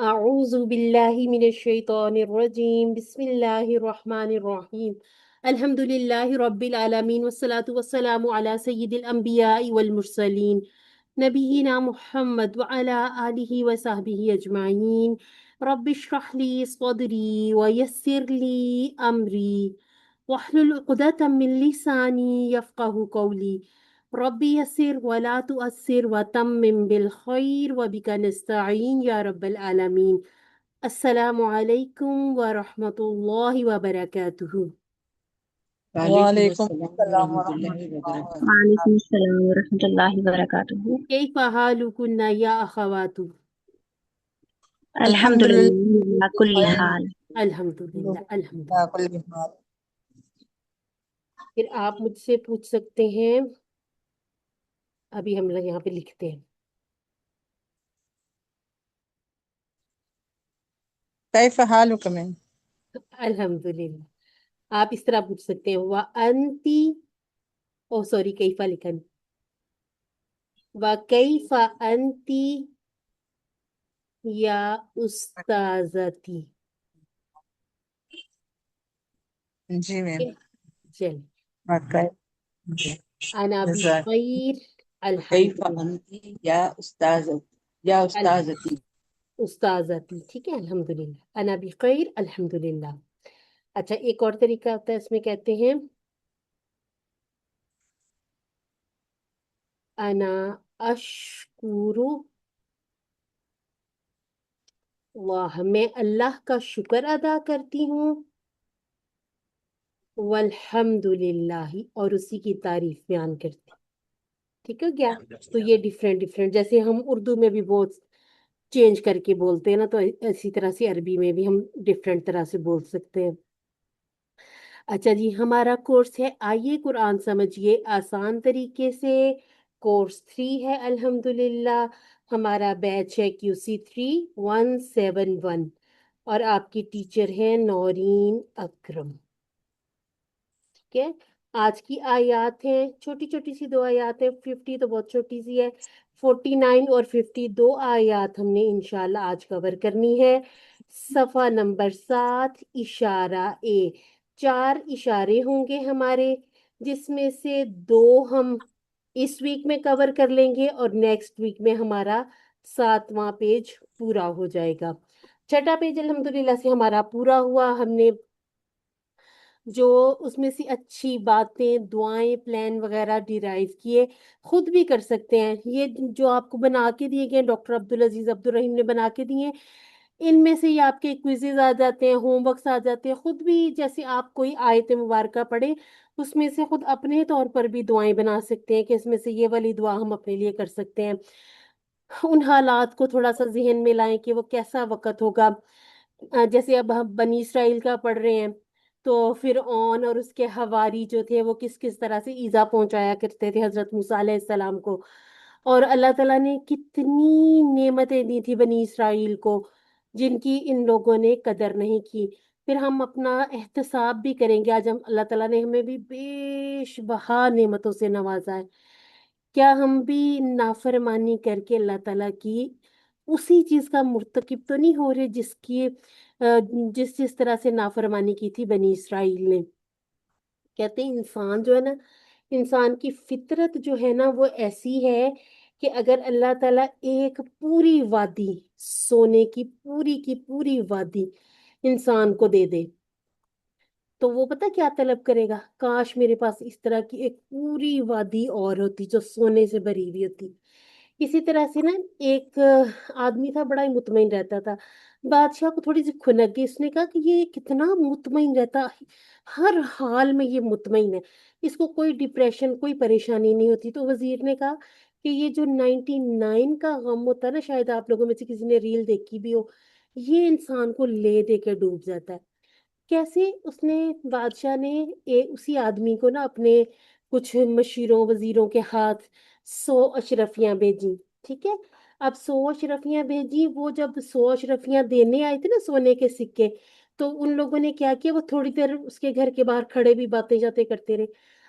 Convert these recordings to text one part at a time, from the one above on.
أعوذ بالله من الشيطان الرجيم بسم الله الرحمن الرحيم الحمد لله رب العالمين والصلاة والسلام على سيد الأنبياء والمرسلين نبينا محمد وعلى آله وصحبه أجمعين رب اشرح لي صدري ويسر لي أمري واحلل عقدة من لساني يفقه قولي ربي يسر ولا تؤثر وتمم بالخير وبك نستعين يا رب العالمين السلام عليكم ورحمة الله وبركاته. وعلیکم وعلیکم السلام السلام ورحمۃ ورحمۃ اللہ اللہ وبرکاتہ۔ وعلیکم وبرکاتہ۔ السلام ورحمۃ اللہ وبرکاتہ۔ كيف حالكن يا أخوات؟ الحمد الحمد للہ علی کل للہ حال۔ الحمد للہ الحمد للہ۔ کل حال۔ پھر آپ مجھ سے پوچھ سکتے ہیں، ابھی ہم لوگ یہاں پہ لکھتے ہیں کیف حالک میں؟ الحمد للہ۔ آپ اس طرح پوچھ سکتے ہیں وَأَنْتِ او سوری کیفا لکھن وَكَيْفَ أَنْتِ یا استاذتی۔ جی میم۔ چل واقعی۔ انا جزاک۔ بخیر کیف الحمد انتی یا استاذتی۔ استاذتی، ٹھیک ہے الحمد للہ، انا بخیر الحمد للہ۔ اچھا ایک اور طریقہ ہوتا ہے، اس میں کہتے ہیں انا اشکر اللہ، میں اللہ کا شکر ادا کرتی ہوں، والحمد للہ، اور اسی کی تعریف بیان کرتی ہوں۔ ٹھیک ہے کیا؟ تو یہ ڈفرینٹ جیسے ہم اردو میں بھی بہت چینج کر کے بولتے ہیں نا، تو اسی طرح سے عربی میں بھی ہم ڈفرینٹ طرح سے بول سکتے ہیں۔ اچھا جی، ہمارا کورس ہے آئیے قرآن سمجھیے آسان طریقے سے، کورس 3 ہے الحمدللہ۔ ہمارا بیچ ہے QC 3171 اور آپ کی ٹیچر ہے نورین اکرم۔ ٹھیک ہے، آج کی آیات ہیں چھوٹی چھوٹی سی 2 آیات ہیں، 50 تو بہت چھوٹی سی ہے، 49 اور 50 2 آیات ہم نے انشاءاللہ آج کور کرنی ہے۔ صفحہ نمبر 7 اشارہ A، 4 اشارے ہوں گے ہمارے، جس میں سے 2 ہم اس ویک میں کور کر لیں گے اور نیکسٹ ویک میں ہمارا 7واں پیج پورا ہو جائے گا۔ 6واں پیج الحمدللہ سے ہمارا پورا ہوا، ہم نے جو اس میں سے اچھی باتیں، دعائیں، پلان وغیرہ ڈیرائیو کیے، خود بھی کر سکتے ہیں۔ یہ جو آپ کو بنا کے دیے گئے ڈاکٹر عبدالعزیز عبدالرحیم نے بنا کے دیے، ان میں سے یہ آپ کے کوئزز آ جاتے ہیں، ہوم ورکس آ جاتے ہیں، خود بھی جیسے آپ کوئی آیت مبارکہ پڑھیں اس میں سے خود اپنے طور پر بھی دعائیں بنا سکتے ہیں کہ اس میں سے یہ والی دعا ہم اپنے لیے کر سکتے ہیں۔ ان حالات کو تھوڑا سا ذہن میں لائیں کہ وہ کیسا وقت ہوگا۔ جیسے اب ہم بنی اسرائیل کا پڑھ رہے ہیں، تو فرعون اور اس کے حواری جو تھے وہ کس کس طرح سے ایذا پہنچایا کرتے تھے حضرت موسیٰ علیہ السلام کو، اور اللہ تعالیٰ نے کتنی نعمتیں دی تھی بنی اسرائیل کو جن کی ان لوگوں نے قدر نہیں کی۔ پھر ہم اپنا احتساب بھی کریں گے، آج ہم اللہ تعالیٰ نے ہمیں بھی بیش بہا نعمتوں سے نوازا ہے، کیا ہم بھی نافرمانی کر کے اللہ تعالیٰ کی اسی چیز کا مرتکب تو نہیں ہو رہے جس کی جس طرح سے نافرمانی کی تھی بنی اسرائیل نے۔ کہتے ہیں انسان جو ہے نا، انسان کی فطرت جو ہے نا وہ ایسی ہے کہ اگر اللہ تعالیٰ ایک پوری وادی، سونے کی پوری وادی انسان کو دے دے تو وہ پتہ کیا طلب کرے گا؟ کاش میرے پاس اس طرح کی ایک پوری وادی اور ہوتی جو سونے سے بھری ہوئی ہوتی۔ اسی طرح سے نا ایک آدمی تھا، بڑا ہی مطمئن رہتا تھا، بادشاہ کو تھوڑی سی کھنک گئی، اس نے کہا کہ یہ کتنا مطمئن رہتا، ہر حال میں یہ مطمئن ہے، اس کو کوئی ڈپریشن کوئی پریشانی نہیں ہوتی۔ تو وزیر نے کہا کہ یہ جو 99 کا غم ہوتا ہے نا، شاید آپ لوگوں میں سے کسی نے ریل دیکھی بھی ہو، یہ انسان کو لے دے کے ڈوب جاتا ہے۔ کیسے؟ اس نے بادشاہ نے اسی آدمی کو نا اپنے کچھ مشیروں وزیروں کے ہاتھ 100 اشرفیاں بھیجی، ٹھیک ہے؟ اب 100 اشرفیاں بھیجی، وہ جب 100 اشرفیاں دینے آئے تھے نا سونے کے سکے، تو ان لوگوں نے کیا کیا، وہ تھوڑی دیر اس کے گھر کے باہر کھڑے بھی باتیں جاتے کرتے رہے۔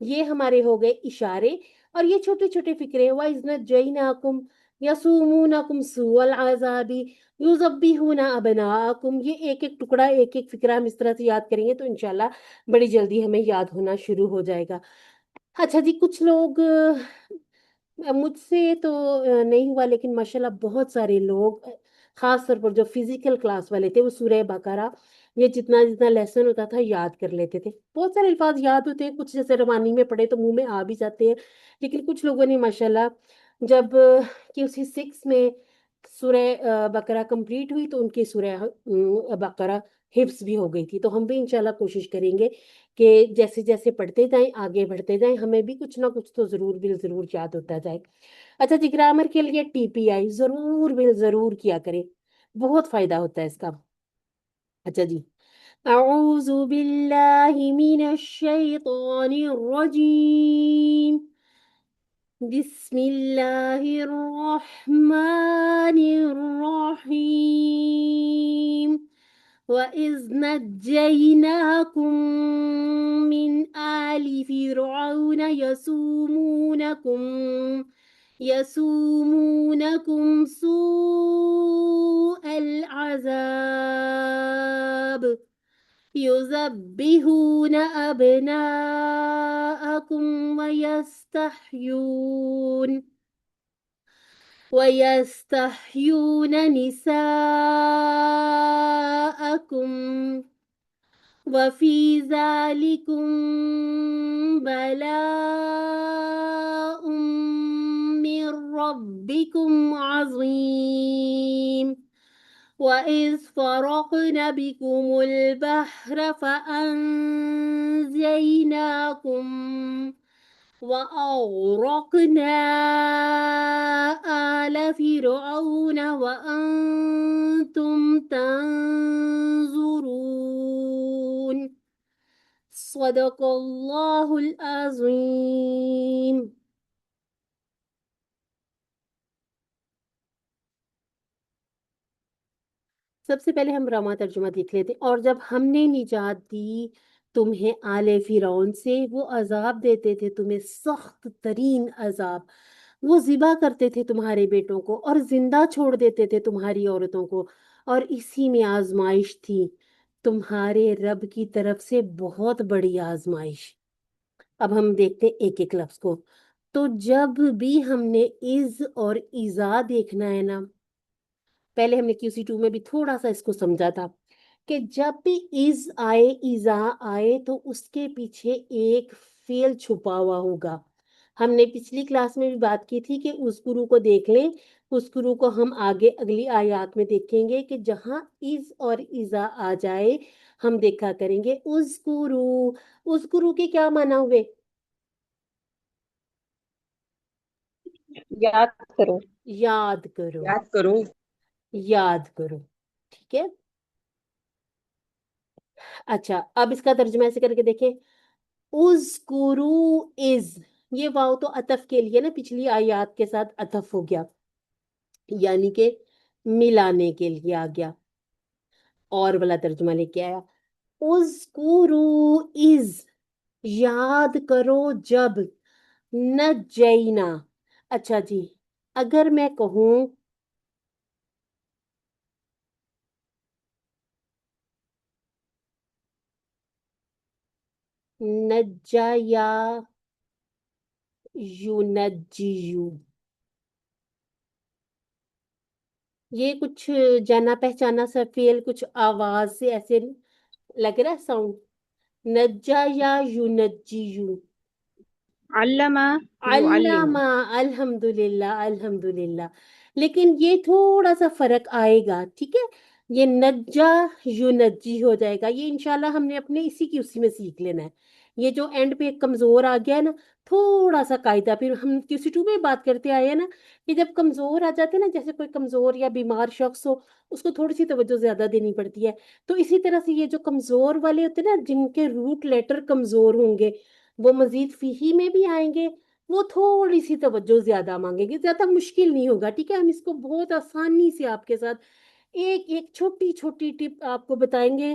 یہ ہمارے ہو گئے اشارے، اور یہ چھوٹے چھوٹے فکرے، وَإِذْ نَجَّيْنَاكُمْ يَصُومُونَكُمْ سُوءَ الْعَذَابِ يُذَبِّحُونَ أَبْنَاءَكُمْ، یہ ایک ایک ٹکڑا، ایک ایک فکرہ ہم اس طرح سے یاد کریں گے تو انشاءاللہ بڑی جلدی ہمیں یاد ہونا شروع ہو جائے گا۔ اچھا جی، کچھ لوگ مجھ سے تو نہیں ہوا، لیکن ماشاءاللہ بہت سارے لوگ، خاص طور پر جو فزیکل کلاس والے تھے، وہ سورہ بقرہ یہ جتنا جتنا لیسن ہوتا تھا یاد کر لیتے تھے۔ بہت سارے الفاظ یاد ہوتے ہیں، کچھ جیسے روانی میں پڑھے تو منہ میں آ بھی جاتے ہیں، لیکن کچھ لوگوں نے ماشاءاللہ جب QC6 میں سورہ بقرہ کمپلیٹ ہوئی تو ان کی سورہ بقرہ حفظ بھی ہو گئی تھی۔ تو ہم بھی انشاءاللہ کوشش کریں گے کہ جیسے جیسے پڑھتے جائیں، آگے بڑھتے جائیں، ہمیں بھی کچھ نہ کچھ تو ضرور یاد ہوتا جائے۔ اچھا جی، گرامر کے لیے TPI ضرور کیا کریں، بہت فائدہ ہوتا ہے اس کا۔ اچھا جی، اعوذ باللہ من الشیطان الرجیم، بسم اللہ الرحمن الرحیم، وَإِذْ نَجَّيْنَاكُمْ مِنْ آلِ فِرْعَوْنَ يَسُومُونَكُمْ سُوءَ الْعَذَابِ يُذَبِّحُونَ أَبْنَاءَكُمْ وَيَسْتَحْيُونَ نِسَاءَكُمْ وَفِي ذَلِكُمْ بَلَاءٌ مِّن رَّبِّكُمْ عَظِيمٌ، وَإِذْ فَرَقْنَ بِكُمُ الْبَحْرَ فَأَنجَيْنَاكُمْ وَأَغْرَقْنَا آلَ فِرْعَوْنَ وَأَنْتُمْ تَنظُرُونَ۔ صدق اللہ العظیم۔ سب سے پہلے ہم راما ترجمہ دیکھ لیتے ہیں۔ اور جب ہم نے نجات دی تمہیں آل فرعون سے، وہ عذاب دیتے تھے تمہیں، سخت ترین عذاب، وہ ذبح کرتے تھے تمہارے بیٹوں کو اور زندہ چھوڑ دیتے تھے تمہاری عورتوں کو، اور اسی میں آزمائش تھی تمہارے رب کی طرف سے، بہت بڑی آزمائش۔ اب ہم دیکھتے ہیں ایک ایک لفظ کو۔ تو جب بھی ہم نے از اور ایزا دیکھنا ہے نا، پہلے ہم نے QC2 میں بھی تھوڑا سا اس کو سمجھا تھا کہ جب بھی از آئے، ایزا آئے، تو اس کے پیچھے ایک فعل چھپا ہوا ہوگا۔ ہم نے پچھلی کلاس میں بھی بات کی تھی کہ اذکرو کو دیکھ لیں، اذکرو کو ہم آگے اگلی آیات میں دیکھیں گے کہ جہاں از اور ایزا آ جائے ہم دیکھا کریں گے اذکرو۔ اذکرو کے کیا معنی ہوئے؟ یاد کرو۔ یاد کرو، یاد کرو۔ یاد کرو، ٹھیک ہے۔ اچھا، اب اس کا ترجمہ ایسے کر کے دیکھیں، اذکرو از، یہ واو تو عطف کے لیے نا، پچھلی آیات کے ساتھ عطف ہو گیا، یعنی کہ ملانے کے لیے آ گیا۔ اور والا ترجمہ لے کے آیا، اذکرو از، یاد کرو جب، نجینا۔ اچھا جی، اگر میں کہوں نجا یا یونجیو، یہ کچھ جانا پہچانا سا فعل، کچھ آواز سے ایسے لگ رہا ہے ساؤنڈ، نجا یا یونجیو، علامہ یعلم۔ علامہ، الحمدللہ الحمدللہ، لیکن یہ تھوڑا سا فرق آئے گا، ٹھیک ہے، یہ نجا یونجی ہو جائے گا، یہ انشاءاللہ ہم نے اپنے اسی میں سیکھ لینا ہے۔ یہ جو اینڈ پہ کمزور آ گیا ہے نا، تھوڑا سا قاعدہ، پھر ہم QC2 میں بات کرتے آئے ہیں نا کہ جب کمزور آ جاتے ہیں نا، جیسے کوئی کمزور یا بیمار شخص ہو، اس کو تھوڑی سی توجہ زیادہ دینی پڑتی ہے، تو اسی طرح سے یہ جو کمزور والے ہوتے ہیں نا، جن کے روٹ لیٹر کمزور ہوں گے، وہ مزید فیہی میں بھی آئیں گے، وہ تھوڑی سی توجہ زیادہ مانگیں گے، زیادہ مشکل نہیں ہوگا، ٹھیک ہے، ہم اس کو بہت آسانی سے آپ کے ساتھ ایک ایک چھوٹی چھوٹی ٹپ آپ کو بتائیں گے،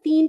3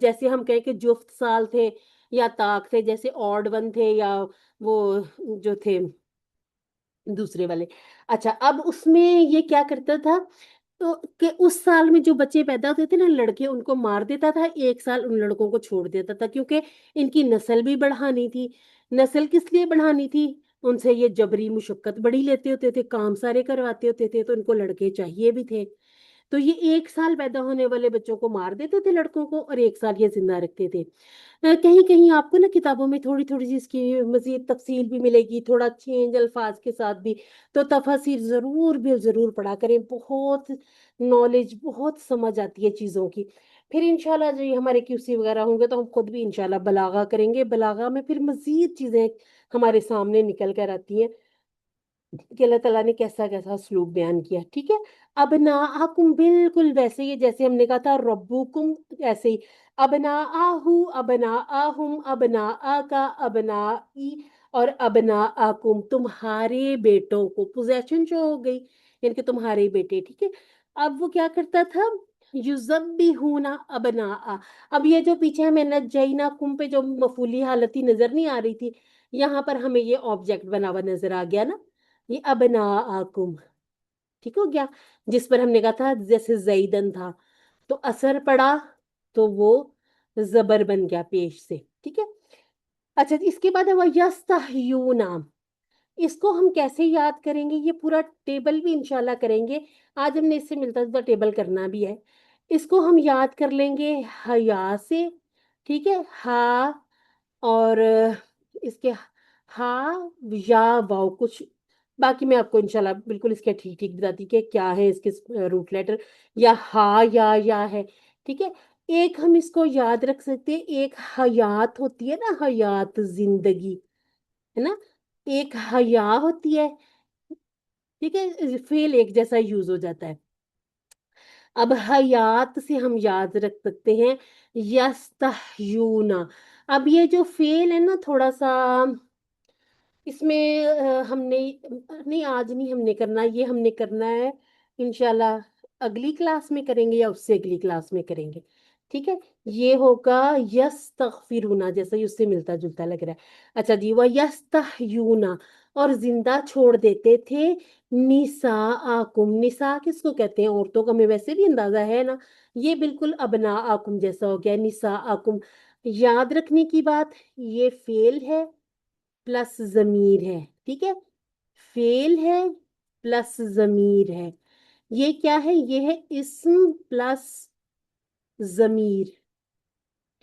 جیسے ہم کہیں کہ جفت سال تھے یا طاق تھے، جیسے آڈ ون تھے یا وہ جو تھے دوسرے والے. اچھا اب اس میں یہ کیا کرتا تھا تو کہ اس سال میں جو بچے پیدا ہوتے تھے نا لڑکے، ان کو مار دیتا تھا، ایک سال ان لڑکوں کو چھوڑ دیتا تھا، کیونکہ ان کی نسل بھی بڑھانی تھی. نسل کس لیے بڑھانی تھی؟ ان سے یہ جبری مشقت بڑی لیتے ہوتے تھے، کام سارے کرواتے ہوتے تھے، تو ان کو لڑکے چاہیے بھی تھے. تو یہ ایک سال پیدا ہونے والے بچوں کو مار دیتے تھے لڑکوں کو، اور ایک سال یہ زندہ رکھتے تھے. کہیں کہیں آپ کو نا کتابوں میں تھوڑی تھوڑی سی اس کی مزید تفصیل بھی ملے گی، تھوڑا چینج الفاظ کے ساتھ بھی. تو تفاسیر ضرور بھی ضرور پڑھا کریں، بہت نالج، بہت سمجھ آتی ہے چیزوں کی. پھر انشاءاللہ جو یہ ہمارے QC وغیرہ ہوں گے تو ہم خود بھی انشاءاللہ بلاغہ کریں گے. بلاغہ میں پھر مزید چیزیں ہمارے سامنے نکل کر آتی ہیں کہ اللہ تعالیٰ نے کیسا کیسا اسلوب بیان کیا. ٹھیک ہے. ابناءکم بالکل ویسے ہی جیسے ہم نے کہا تھا ربکم، ایسے ہی ابناءہو، ابناءہم، ابناءکا، ابنائی اور ابناءکم، تمہارے بیٹوں کو پوزیشن جو ہو گئی، یعنی کہ تمہارے بیٹے. ٹھیک ہے. اب وہ کیا کرتا تھا؟ یذبحون ابناء. اب یہ جو پیچھے ہمیں نجیناکم پہ جو مفعولی حالتی نظر نہیں آ رہی تھی، یہاں پر ہمیں یہ آبجیکٹ بنا ہوا نظر آ گیا نا، یہ ابناءکم. ٹھیک ہو گیا. جس پر ہم نے کہا تھا جیسے زیدن تھا تو اثر پڑا تو وہ زبر بن گیا پیش سے. ٹھیک ہے. اچھا اس کے بعد ہے وہ یستحیون. اس کو ہم کیسے یاد کریں گے؟ یہ پورا ٹیبل بھی انشاءاللہ کریں گے. آج ہم نے اس سے ملتا جلتا ٹیبل کرنا بھی ہے. اس کو ہم یاد کر لیں گے حیا سے. ٹھیک ہے. ہا اور اس کے ہا یا واو کچھ، باقی میں آپ کو انشاءاللہ بالکل اس کے ٹھیک ٹھیک بتاتی کہ کیا ہے اس کے روٹ لیٹر، یا ہا یا ہے. ٹھیک ہے. ایک ہم اس کو یاد رکھ سکتے ہیں، ایک حیات ہوتی ہے نا، حیات زندگی ہے نا، ایک حیا ہوتی ہے. ٹھیک ہے. فعل ایک جیسا یوز ہو جاتا ہے. اب حیات سے ہم یاد رکھ سکتے ہیں یستحیون. اب یہ جو فعل ہے نا تھوڑا سا اس میں ہم نے نہیں، آج نہیں ہم نے کرنا، یہ ہم نے کرنا ہے انشاءاللہ اگلی کلاس میں کریں گے یا اس سے اگلی کلاس میں کریں گے. ٹھیک ہے. یہ ہوگا یستغفرون، جیسا ہی اس سے ملتا جلتا لگ رہا ہے. اچھا جی. وہ یستحیون، اور زندہ چھوڑ دیتے تھے نساءکم. نساء کس کو کہتے ہیں؟ عورتوں کا ہمیں ویسے بھی اندازہ ہے نا. یہ بالکل ابناءکم جیسا ہو گیا، نساءکم. یاد رکھنے کی بات، یہ فعل ہے پلس ضمیر ہے. ٹھیک ہے. فعل ہے پلس ضمیر ہے. یہ کیا ہے؟ یہ ہے اسم پلس ضمیر.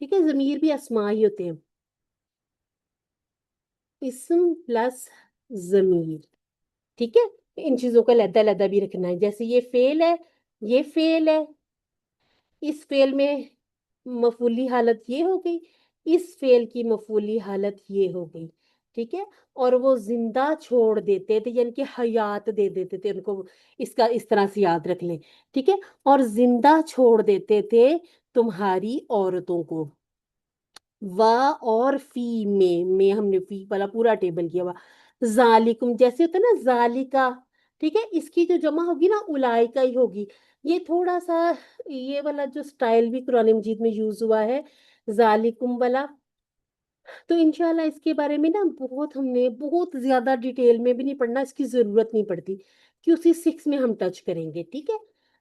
ٹھیک ہے. ضمیر بھی اسماء ہی ہوتے ہیں. اسم پلس ضمیر. ٹھیک ہے. ان چیزوں کا علیحدہ علیحدہ بھی رکھنا ہے. جیسے یہ فعل ہے، یہ فعل ہے، اس فعل میں مفعولی حالت یہ ہو گئی، اس فعل کی مفعولی حالت یہ ہو گئی. ٹھیک ہے. اور وہ زندہ چھوڑ دیتے تھے، یعنی کہ حیات دے دیتے تھے ان کو. اس کا اس طرح سے یاد رکھ لیں. ٹھیک ہے. اور زندہ چھوڑ دیتے تھے تمہاری عورتوں کو. وا اور فی میں ہم نے فی والا پورا ٹیبل کیا ہوا. ذالکم جیسے ہوتا ہے نا ذالکا. ٹھیک ہے. اس کی جو جمع ہوگی نا اولائکا ہی ہوگی. یہ تھوڑا سا یہ والا جو سٹائل بھی قرآن مجید میں یوز ہوا ہے ذالکم والا، تو انشاءاللہ اس کے بارے میں نا بہت ہم نے بہت زیادہ ڈیٹیل میں بھی نہیں پڑھنا، اس کی ضرورت نہیں پڑتی کہ اسی 6 میں ہم ٹچ کریں گے. ٹھیک ہے.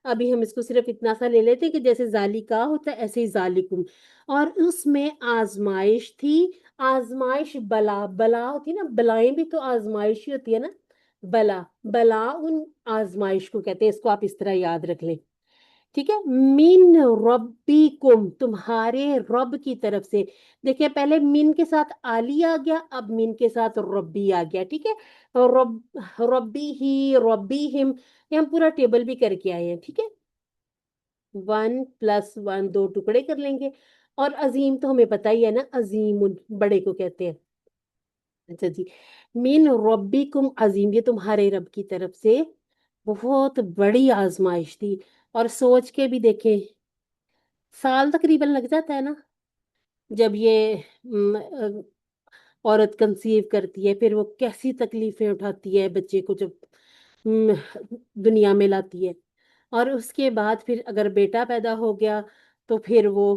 ابھی ہم اس کو صرف اتنا سا لے لیتے ہیں کہ جیسے ذالکا ہوتا ہے ایسے ہی ذالکم. اور اس میں آزمائش تھی. آزمائش بلا بلا ہوتی ہے نا، بلائیں بھی تو آزمائش ہی ہوتی ہے نا. بلا بلا ان آزمائش کو کہتے ہیں. اس کو آپ اس طرح یاد رکھ لیں. ٹھیک ہے. من ربکم تمہارے رب کی طرف سے. دیکھیں پہلے من کے ساتھ آلی آ گیا، اب من کے ساتھ ربی آ گیا. ٹھیک ہے. ربی ہی ربی ہم، یہ ہم پورا ٹیبل بھی کر کے آئے ہیں. ٹھیک ہے. 1 + 1 2 ٹکڑے کر لیں گے. اور عظیم تو ہمیں پتہ ہی ہے نا، عظیم بڑے کو کہتے ہیں. اچھا جی. من ربکم عظیم، یہ تمہارے رب کی طرف سے بہت بڑی آزمائش تھی. اور سوچ کے بھی دیکھیں، سال تقریباً لگ جاتا ہے نا جب یہ عورت کنسیو کرتی ہے، پھر وہ کیسی تکلیفیں اٹھاتی ہے بچے کو جب دنیا میں لاتی ہے. اور اس کے بعد پھر اگر بیٹا پیدا ہو گیا تو پھر وہ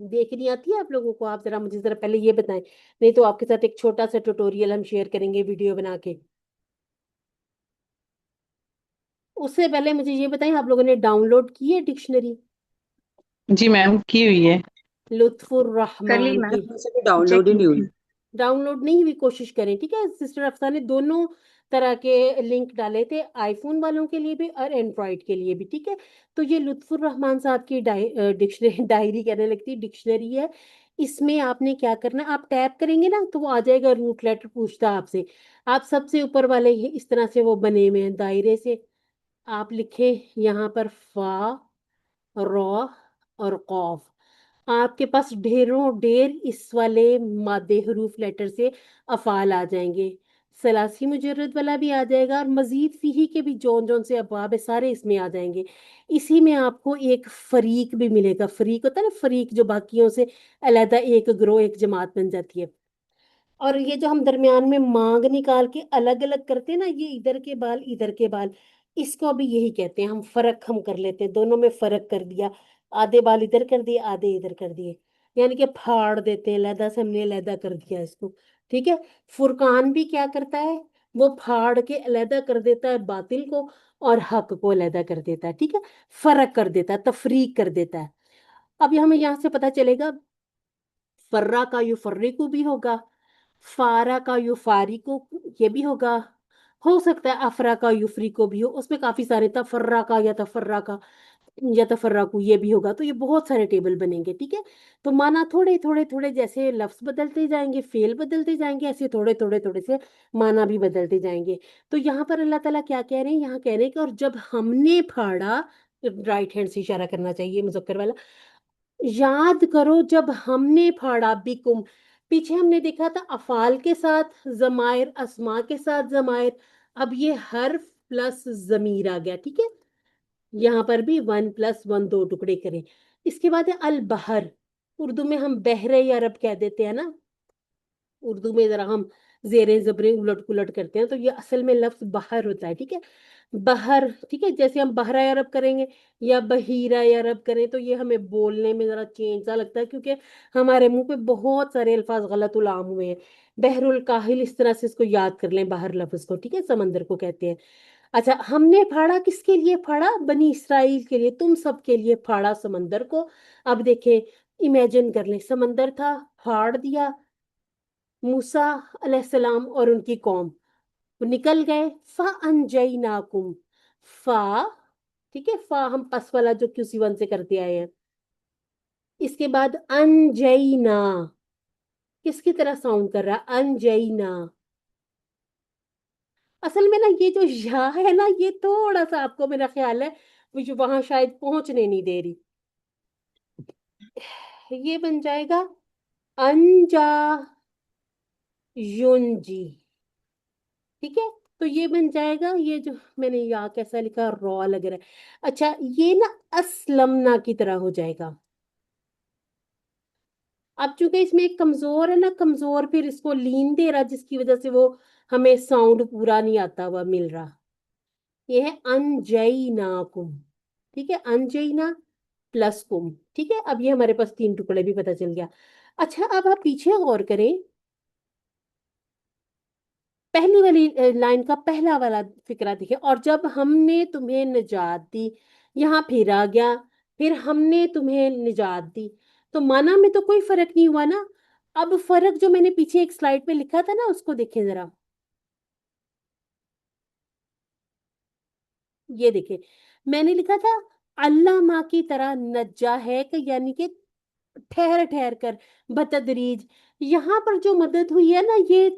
دیکھنی آتی ہے آپ لوگوں کو؟ آپ ذرا مجھے ذرا پہلے یہ بتائیں، نہیں تو آپ کے ساتھ ایک چھوٹا سا ٹیوٹوریل ہم شیئر کریں گے ویڈیو بنا کے۔ اس سے پہلے مجھے یہ بتائیں، آپ لوگوں نے ڈاؤن لوڈ کی ہے ڈکشنری جی میم کی ہوئی ہے. لطف کر لی الرحمن میم، کی؟ سے بھی ڈاؤن چیک لوڈ ہی نہیں ہوئی. ڈاؤن لوڈ نہیں ہوئی، کوشش کریں، ٹھیک ہے؟ سسٹر افسانہ نے دونوں طرح کے لنک ڈالے تھے، آئی فون والوں کے لیے بھی اور اینڈرائڈ کے لیے بھی، ٹھیک ہے؟ تو یہ لطف الرحمن صاحب کی ڈکشنری ڈائری کہنے لگتی، ڈکشنری ہے۔ اس میں آپ نے کیا کرنا ہے، آپ ٹیپ کریں گے نا تو وہ آ جائے گا، روٹ لیٹر پوچھتا ہے آپ سے، آپ سب سے اوپر والے اس طرح سے وہ بنے ہوئے ہیں دائرے سے، آپ لکھیں یہاں پر فا، را اور قوف، آپ کے پاس ڈھیروں ڈھیر اس والے مادے حروف لیٹر سے افعال آ جائیں گے، ثلاثی مجرد والا بھی آ جائے گا، اور مزید فیہی کے بھی جون جون سے ابواب ہے سارے اس میں آ جائیں گے۔ اسی میں آپ کو ایک فریق بھی ملے گا، فریق ہوتا ہے نا، فریق جو باقیوں سے علیحدہ ایک گروہ ایک جماعت بن جاتی ہے۔ اور یہ جو ہم درمیان میں مانگ نکال کے الگ الگ کرتے ہیں نا، یہ ادھر کے بال ادھر کے بال، اس کو بھی یہی کہتے ہیں، ہم فرق ہم کر لیتے ہیں، دونوں میں فرق کر دیا، آدھے بال ادھر کر دیے آدھے ادھر کر دیے، یعنی کہ پھاڑ دیتے ہیں، علیحدہ سے ہم نے علیحدہ کر دیا اس کو، ٹھیک ہے؟ فرقان بھی کیا کرتا ہے، وہ پھاڑ کے علیحدہ کر دیتا ہے باطل کو اور حق کو علیحدہ کر دیتا ہے، ٹھیک ہے؟ فرق کر دیتا ہے، تفریق کر دیتا ہے۔ اب ہمیں یہاں سے پتہ چلے گا، فرا کا یفرقو بھی ہوگا، فارا کا یفارقو یہ بھی ہوگا، ہو سکتا ہے افرا کا یفریقو بھی ہو، اس میں کافی سارے تفرا کا یا تفرا کا یا تفرقو یہ بھی ہوگا، تو یہ بہت سارے ٹیبل بنیں گے، ٹھیک ہے؟ تو مانا تھوڑے تھوڑے تھوڑے جیسے لفظ بدلتے جائیں گے، فعل بدلتے جائیں گے، ایسے تھوڑے تھوڑے تھوڑے سے مانا بھی بدلتے جائیں گے۔ تو یہاں پر اللہ تعالیٰ کیا کہہ رہے ہیں، یہاں کہہ رہے ہیں کہ اور جب ہم نے پھاڑا، رائٹ ہینڈ سے اشارہ کرنا چاہیے مذکر والا، یاد کرو جب ہم نے پھاڑا بکم، پیچھے ہم نے دیکھا تھا افعال کے ساتھ ضمائر، اسماء کے ساتھ ضمائر، اب یہ حرف پلس ضمیر آ گیا، ٹھیک ہے؟ یہاں پر بھی 1+1 دو ٹکڑے کریں۔ اس کے بعد ہے البحر، اردو میں ہم بحر عرب کہہ دیتے ہیں نا، اردو میں ذرا ہم زیریں زبریں الٹ پلٹ کرتے ہیں، تو یہ اصل میں لفظ بحر ہوتا ہے، ٹھیک ہے؟ بحر، ٹھیک ہے؟ جیسے ہم بحرہ عرب کریں گے یا بحیرہ عرب کریں تو یہ ہمیں بولنے میں ذرا چینج سا لگتا ہے، کیونکہ ہمارے منہ پہ بہت سارے الفاظ غلط العام ہوئے ہیں۔ بحر الکاہل، اس طرح سے اس کو یاد کر لیں، باہر لفظ کو، ٹھیک ہے؟ سمندر کو کہتے ہیں۔ اچھا، ہم نے پھاڑا کس کے لیے پھاڑا؟ بنی اسرائیل کے لیے، تم سب کے لیے پھاڑا سمندر کو۔ اب دیکھیں، امیجن کر لیں، سمندر تھا، پھاڑ دیا، موسیٰ علیہ السلام اور ان کی قوم وہ نکل گئے، فَأَنْجَيْنَاكُمْ، فا، ٹھیک ہے؟ فا ہم پس والا جو QC1 سے کرتے آئے ہیں، اس کے بعد انجینا، کس کی طرح ساؤنڈ کر رہا ہے؟ انجینا۔ اصل میں نا یہ جو یا ہے نا، یہ تھوڑا سا آپ کو میرا خیال ہے وہ جو وہاں شاید پہنچنے نہیں دے رہی، یہ بن جائے گا انجا یونجی، ٹھیک ہے؟ تو یہ بن جائے گا، یہ جو میں نے یا کیسا لکھا، را لگ رہا ہے، اچھا یہ نا اسلمنا کی طرح ہو جائے گا۔ اب چونکہ اس میں ایک کمزور ہے نا، کمزور پھر اس کو لین دے رہا، جس کی وجہ سے وہ ہمیں ساؤنڈ پورا نہیں آتا ہوا مل رہا، یہ ہے انجیناکم، ٹھیک ہے؟ انجینا پلس کم، ٹھیک ہے؟ اب یہ ہمارے پاس 3 ٹکڑے بھی پتہ چل گیا۔ اچھا، اب آپ پیچھے غور کریں، پہلی والی لائن کا پہلا والا فقرہ دیکھیں، اور جب ہم نے تمہیں نجات دی، یہاں پھر آ گیا، پھر ہم نے تمہیں نجات دی، تو معنی میں تو کوئی فرق نہیں ہوا نا۔ اب فرق جو میں نے پیچھے ایک سلائیڈ پہ لکھا تھا نا، اس کو دیکھیں ذرا، یہ دیکھیں، میں نے لکھا تھا اللہ ماں کی طرح نجا ہے، کہ یعنی کہ ٹھہر ٹھہر کر، بتدریج، یہاں پر جو مدد ہوئی ہے نا، یہ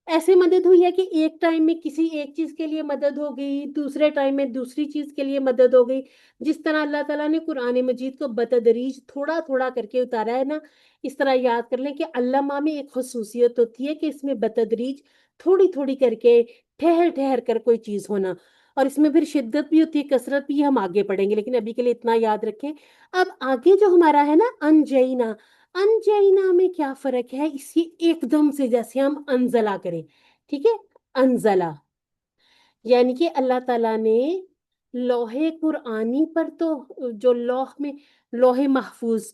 ایسے مدد ہوئی ہے کہ ایک ٹائم میں کسی ایک چیز کے لیے مدد ہو گئی، دوسرے ٹائم میں دوسری چیز کے لیے مدد ہو گئی، جس طرح اللہ تعالیٰ نے قرآن مجید کو بتدریج تھوڑا تھوڑا کر کے اتارا ہے نا، اس طرح یاد کر لیں کہ اللہ ماں میں ایک خصوصیت ہوتی ہے کہ اس میں بتدریج تھوڑی تھوڑی کر کے، ٹھہر ٹھہر کر کوئی چیز ہونا، اور اس میں پھر شدت بھی ہوتی ہے، کثرت بھی، ہم آگے پڑھیں گے، لیکن ابھی کے لیے اتنا یاد رکھیں۔ اب آگے جو ہمارا ہے نا انجینا، انجینا میں کیا فرق ہے؟ اسی ایک دم سے جیسے ہم انزلہ کریں، ٹھیک ہے؟ انزلہ یعنی کہ اللہ تعالیٰ نے لوح قرآنی پر تو، جو لوح میں، لوح محفوظ،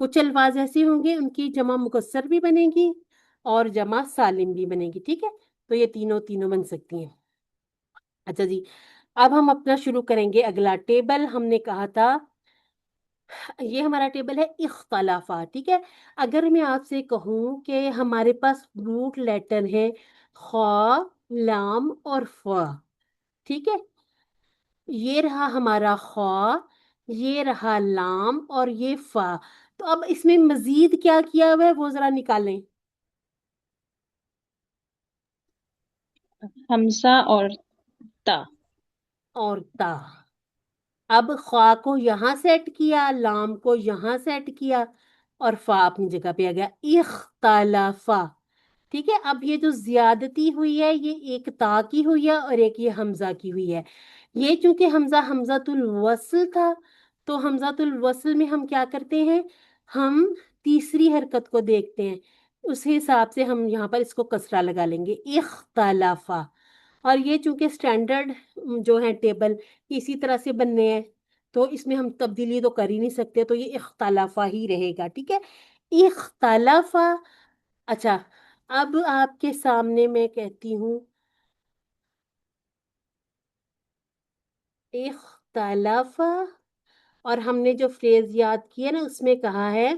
کچھ الفاظ ایسے ہوں گے ان کی جمع مکسر بھی بنے گی اور جمع سالم بھی بنے گی، ٹھیک ہے؟ تو یہ تینوں بن سکتی ہیں۔ اچھا جی، اب ہم اپنا شروع کریں گے اگلا ٹیبل۔ ہم نے کہا تھا یہ ہمارا ٹیبل ہے اختلافات، ٹھیک ہے؟ اگر میں آپ سے کہوں کہ ہمارے پاس روٹ لیٹر ہے خا، لام اور فا، ٹھیک ہے؟ یہ رہا ہمارا خا، یہ رہا لام اور یہ فا، تو اب اس میں مزید کیا کیا ہوا ہے وہ ذرا نکالیں۔ حمزہ اور تا۔ اور تا، اب خواہ کو یہاں سیٹ کیا، لام کو یہاں سیٹ کیا اور فا اپنی جگہ پہ آ گیا، اختلافا، ٹھیک ہے؟ اب یہ جو زیادتی ہوئی ہے یہ ایک تا کی ہوئی ہے اور ایک یہ حمزہ کی ہوئی ہے۔ یہ چونکہ حمزۃ الوصل تھا تو حمزۃ الوصل میں ہم کیا کرتے ہیں، ہم تیسری حرکت کو دیکھتے ہیں، اس حساب سے ہم یہاں پر اس کو کسرہ لگا لیں گے، اختلافا۔ اور یہ چونکہ سٹینڈرڈ جو ہے ٹیبل اسی طرح سے بننے ہیں تو اس میں ہم تبدیلی تو کر ہی نہیں سکتے، تو یہ اختلافہ ہی رہے گا، ٹھیک ہے؟ اختلافہ۔ اچھا، اب آپ کے سامنے میں کہتی ہوں اختلافہ، اور ہم نے جو فریز یاد کی ہے نا اس میں کہا ہے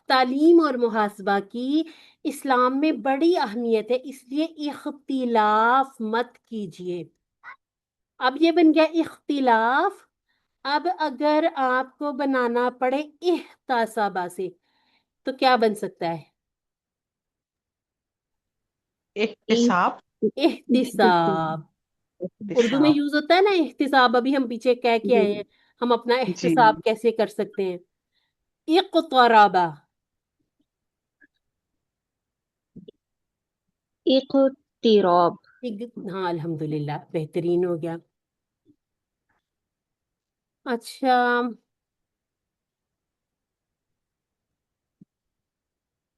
تعلیم اور محاسبہ کی اسلام میں بڑی اہمیت ہے، اس لیے اختلاف مت کیجیے۔ اب یہ بن گیا اختلاف۔ اب اگر آپ کو بنانا پڑے احتسابہ سے تو کیا بن سکتا ہے؟ احتساب، احتساب۔ اردو میں احتساب، یوز ہوتا ہے نا احتساب، ابھی ہم پیچھے کہہ کے آئے ہیں ہم اپنا جی احتساب کیسے کر سکتے ہیں۔ اقترابہ، اقتراب۔ ہاں الحمدللہ بہترین ہو گیا۔ اچھا،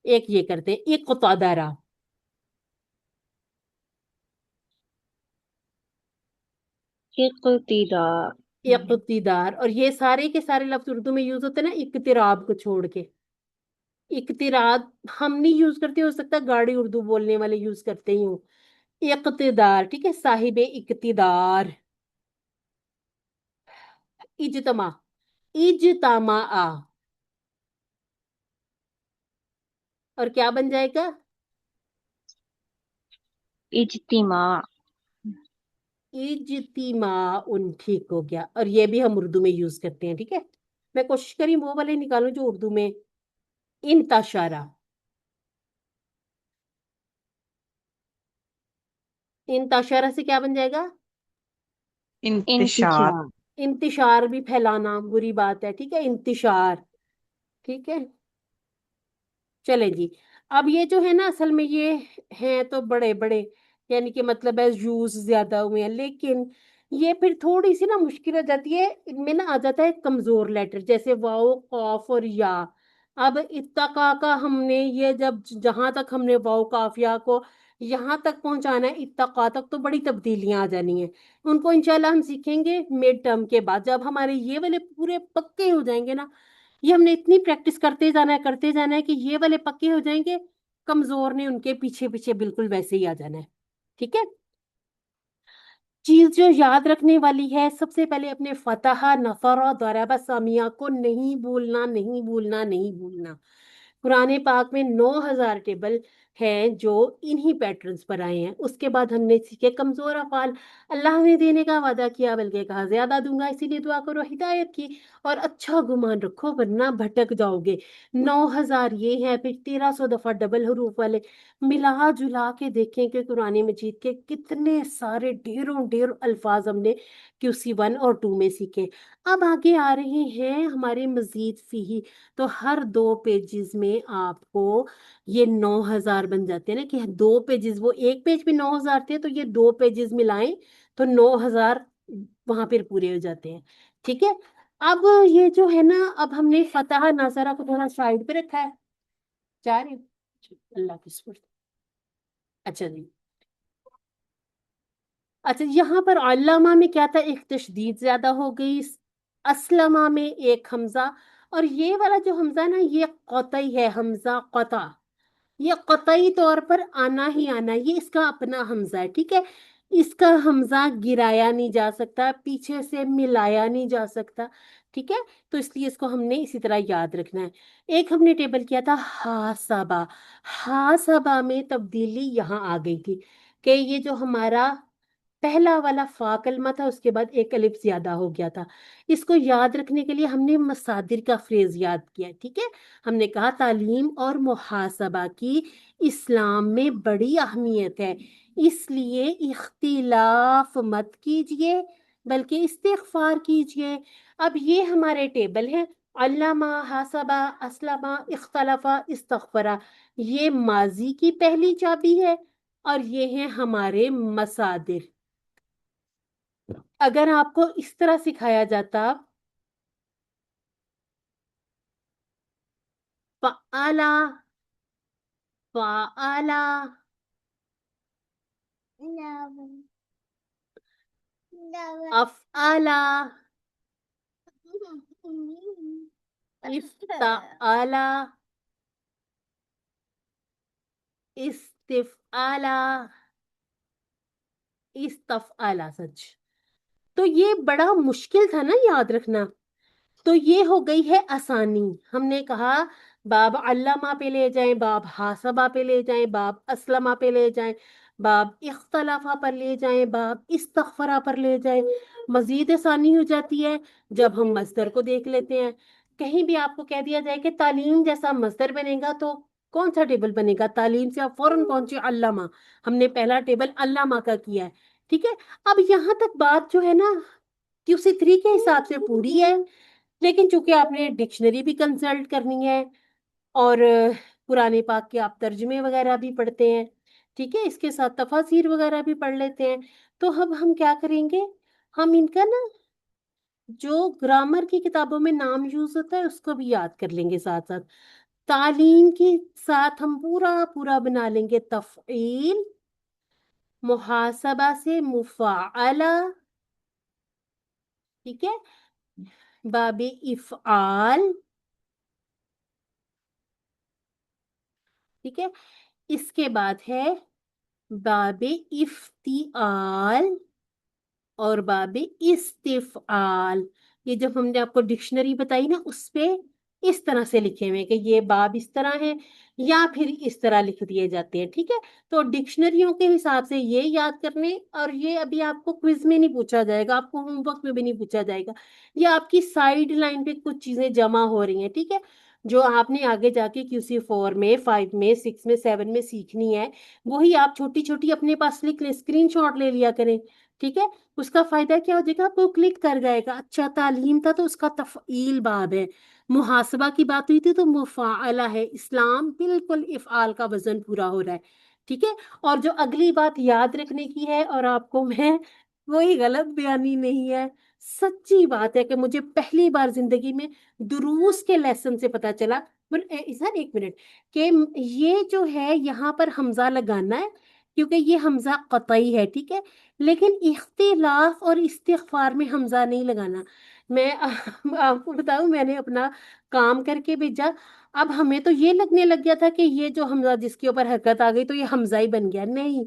ایک یہ کرتے ہیں اقتدارا، اقتدار۔ اقتدار، اور یہ سارے کے سارے لفظ اردو میں یوز ہوتے ہیں نا اقتراب کو چھوڑ کے۔ اقتراب ہم نہیں یوز کرتے، ہو سکتا ہے گاڑی اردو بولنے والے یوز کرتے ہی ہوں۔ اقتدار، ٹھیک ہے؟ صاحب اقتدار۔ اجتماع، اجتماع، اور کیا بن جائے گا؟ اجتماع۔ اجتماع، ٹھیک ہو گیا، اور یہ بھی ہم اردو میں یوز کرتے ہیں، ٹھیک ہے؟ میں کوشش کری وہ والے نکالوں جو اردو میں انتشارہ، انتشارہ سے کیا بن جائے گا؟ انتشار، انتشار بھی پھیلانا بری بات ہے، ٹھیک ہے؟ انتشار، ٹھیک ہے؟ چلے جی، اب یہ جو ہے نا اصل میں یہ ہیں تو بڑے بڑے، یعنی کہ مطلب ہے یوز زیادہ ہوئے ہیں، لیکن یہ پھر تھوڑی سی نا مشکل ہو جاتی ہے، ان میں نا آ جاتا ہے کمزور لیٹر جیسے واؤ، قاف اور یا۔ اب اتقا کا ہم نے یہ جب جہاں تک ہم نے واؤ قاف یا کو یہاں تک پہنچانا ہے اتقا تک تو بڑی تبدیلیاں آ جانی ہیں، ان کو انشاءاللہ ہم سیکھیں گے مڈ ٹرم کے بعد، جب ہمارے یہ والے پورے پکے ہو جائیں گے نا، یہ ہم نے اتنی پریکٹس کرتے جانا ہے کہ یہ والے پکے ہو جائیں گے، کمزور نے ان کے پیچھے پیچھے بالکل ویسے ہی آ جانا ہے، ٹھیک ہے؟ چیز جو یاد رکھنے والی ہے، سب سے پہلے اپنے فتح، نفر اور ضرب سامیہ کو نہیں بھولنا، نہیں بھولنا، نہیں بھولنا۔ قرآن پاک میں 9,000 ٹیبل ہیں جو انہی پیٹرنز پر آئے ہیں۔ اس کے بعد ہم نے سیکھے کمزور افعال، اللہ نے دینے کا وعدہ کیا بلکہ کہا زیادہ دوں گا، اسی لیے دعا کرو ہدایت کی، اور اچھا گمان رکھو ورنہ بھٹک جاؤ گے۔ 9,000 یہ ہے، پھر 1,300 دفعہ ڈبل حروف والے، ملا جلا کے دیکھیں کہ قرآن مجید کے کتنے سارے ڈھیر الفاظ ہم نے QC1 اور 2 میں سیکھے۔ اب آگے آ رہے ہیں ہمارے مزید فیہی، تو ہر 2 پیجز میں آپ کو یہ 9,000 بن جاتے ہیں نا، کہ 2 پیجز، وہ ایک پیج پہ 9,000 تھے تو یہ 2 پیجز ملائیں تو 9,000 وہاں پھر پورے ہو جاتے ہیں، ٹھیک ہے؟ اب یہ جو ہے نا، اب ہم نے فتح ناصرہ کو تھوڑا سائڈ پہ رکھا ہے، چاہ رہے اللہ کی سپورٹ۔ اچھا جی، اچھا یہاں پر علامہ میں کیا تھا، ایک تشدید زیادہ ہو گئی، اسلمہ میں ایک حمزہ اور یہ والا جو حمزہ نا یہ قطعی ہے، حمزہ قطع، یہ قطعی طور پر آنا ہی آنا، یہ اس کا اپنا حمزہ ہے، ٹھیک ہے، اس کا حمزہ گرایا نہیں جا سکتا، پیچھے سے ملایا نہیں جا سکتا، ٹھیک ہے، تو اس لیے اس کو ہم نے اسی طرح یاد رکھنا ہے۔ ایک ہم نے ٹیبل کیا تھا حاسبہ، حاسبہ میں تبدیلی یہاں آ گئی تھی کہ یہ جو ہمارا پہلا والا فا کلمہ تھا اس کے بعد ایک الف زیادہ ہو گیا تھا، اس کو یاد رکھنے کے لیے ہم نے مصادر کا فریز یاد کیا، ٹھیک ہے، ہم نے کہا تعلیم اور محاسبہ کی اسلام میں بڑی اہمیت ہے، اس لیے اختلاف مت کیجئے بلکہ استغفار کیجئے۔ اب یہ ہمارے ٹیبل ہیں، علامہ، حاسبہ، اسلمہ، اختلفہ، استغفرہ، یہ ماضی کی پہلی چابی ہے اور یہ ہیں ہمارے مصادر۔ اگر آپ کو اس طرح سکھایا جاتا فعلا، فعلا، افعلا، افتعلا، استفعلا، استفعلا، سچ، تو یہ بڑا مشکل تھا نا یاد رکھنا، تو یہ ہو گئی ہے آسانی۔ ہم نے کہا باب علامہ پہ لے جائیں، باب حاسبہ پہ لے جائیں، باب اسلمہ پہ لے جائیں، باب اختلافہ پر لے جائیں، باب استغفرہ پر لے جائیں، مزید آسانی ہو جاتی ہے جب ہم مصدر کو دیکھ لیتے ہیں۔ کہیں بھی آپ کو کہہ دیا جائے کہ تعلیم جیسا مصدر بنے گا تو کون سا ٹیبل بنے گا؟ تعلیم سے آپ فوراً پہنچے علامہ، ہم نے پہلا ٹیبل علامہ کا کیا ہے، ٹھیک ہے۔ اب یہاں تک بات جو ہے نا QC3 کے حساب سے پوری ہے، لیکن چونکہ آپ نے ڈکشنری بھی کنسلٹ کرنی ہے اور قرآن پاک کے آپ ترجمے وغیرہ بھی پڑھتے ہیں، ٹھیک ہے، اس کے ساتھ تفاسیر وغیرہ بھی پڑھ لیتے ہیں، تو اب ہم کیا کریں گے، ہم ان کا نا جو گرامر کی کتابوں میں نام یوز ہوتا ہے اس کو بھی یاد کر لیں گے ساتھ ساتھ۔ تعلیم کے ساتھ ہم پورا پورا بنا لیں گے تفعیل، محاسبہ سے مفاعلہ، ٹھیک ہے، باب افعال، ٹھیک ہے، اس کے بعد ہے باب افتعال اور باب استفعال۔ یہ جب ہم نے آپ کو ڈکشنری بتائی نا اس پہ اس طرح سے لکھے ہوئے کہ یہ باب اس طرح ہے یا پھر اس طرح لکھ دیے جاتے ہیں، ٹھیک ہے، تو ڈکشنریوں کے حساب سے یہ یاد کرنے، اور یہ ابھی آپ کو کوئز میں نہیں پوچھا جائے گا، آپ کو ہوم ورک میں بھی نہیں پوچھا جائے گا، یہ آپ کی سائیڈ لائن پہ کچھ چیزیں جمع ہو رہی ہیں، ٹھیک ہے، جو آپ نے آگے جا کے QC4 میں 5 میں 6 میں 7 میں سیکھنی ہے، وہی آپ چھوٹی چھوٹی اپنے پاس لکھ لیں، اسکرین شاٹ لے لیا کریں، ٹھیک ہے، اس کا فائدہ کیا ہو جائے گا، آپ کو کلک کر جائے گا، اچھا تعلیم تھا تو اس کا تفعیل باب ہے، محاسبہ کی بات ہوئی تھی تو مفاعلہ ہے، اسلام بالکل افعال کا وزن پورا ہو رہا ہے، ٹھیک ہے، اور جو اگلی بات یاد رکھنے کی ہے، اور آپ کو میں کوئی غلط بیانی نہیں ہے، سچی بات ہے کہ مجھے پہلی بار زندگی میں دروس کے لیسن سے پتا چلا، سر ایک منٹ، کہ یہ جو ہے یہاں پر حمزہ لگانا ہے کیونکہ یہ حمزہ قطعی ہے، ٹھیک ہے، لیکن اختلاف اور استغفار میں حمزہ نہیں لگانا۔ میں آپ کو بتاؤں، میں نے اپنا کام کر کے بھیجا، اب ہمیں تو یہ لگنے لگ گیا تھا کہ یہ جو حمزہ جس کے اوپر حرکت آ گئی تو یہ حمزہ ہی بن گیا، نہیں،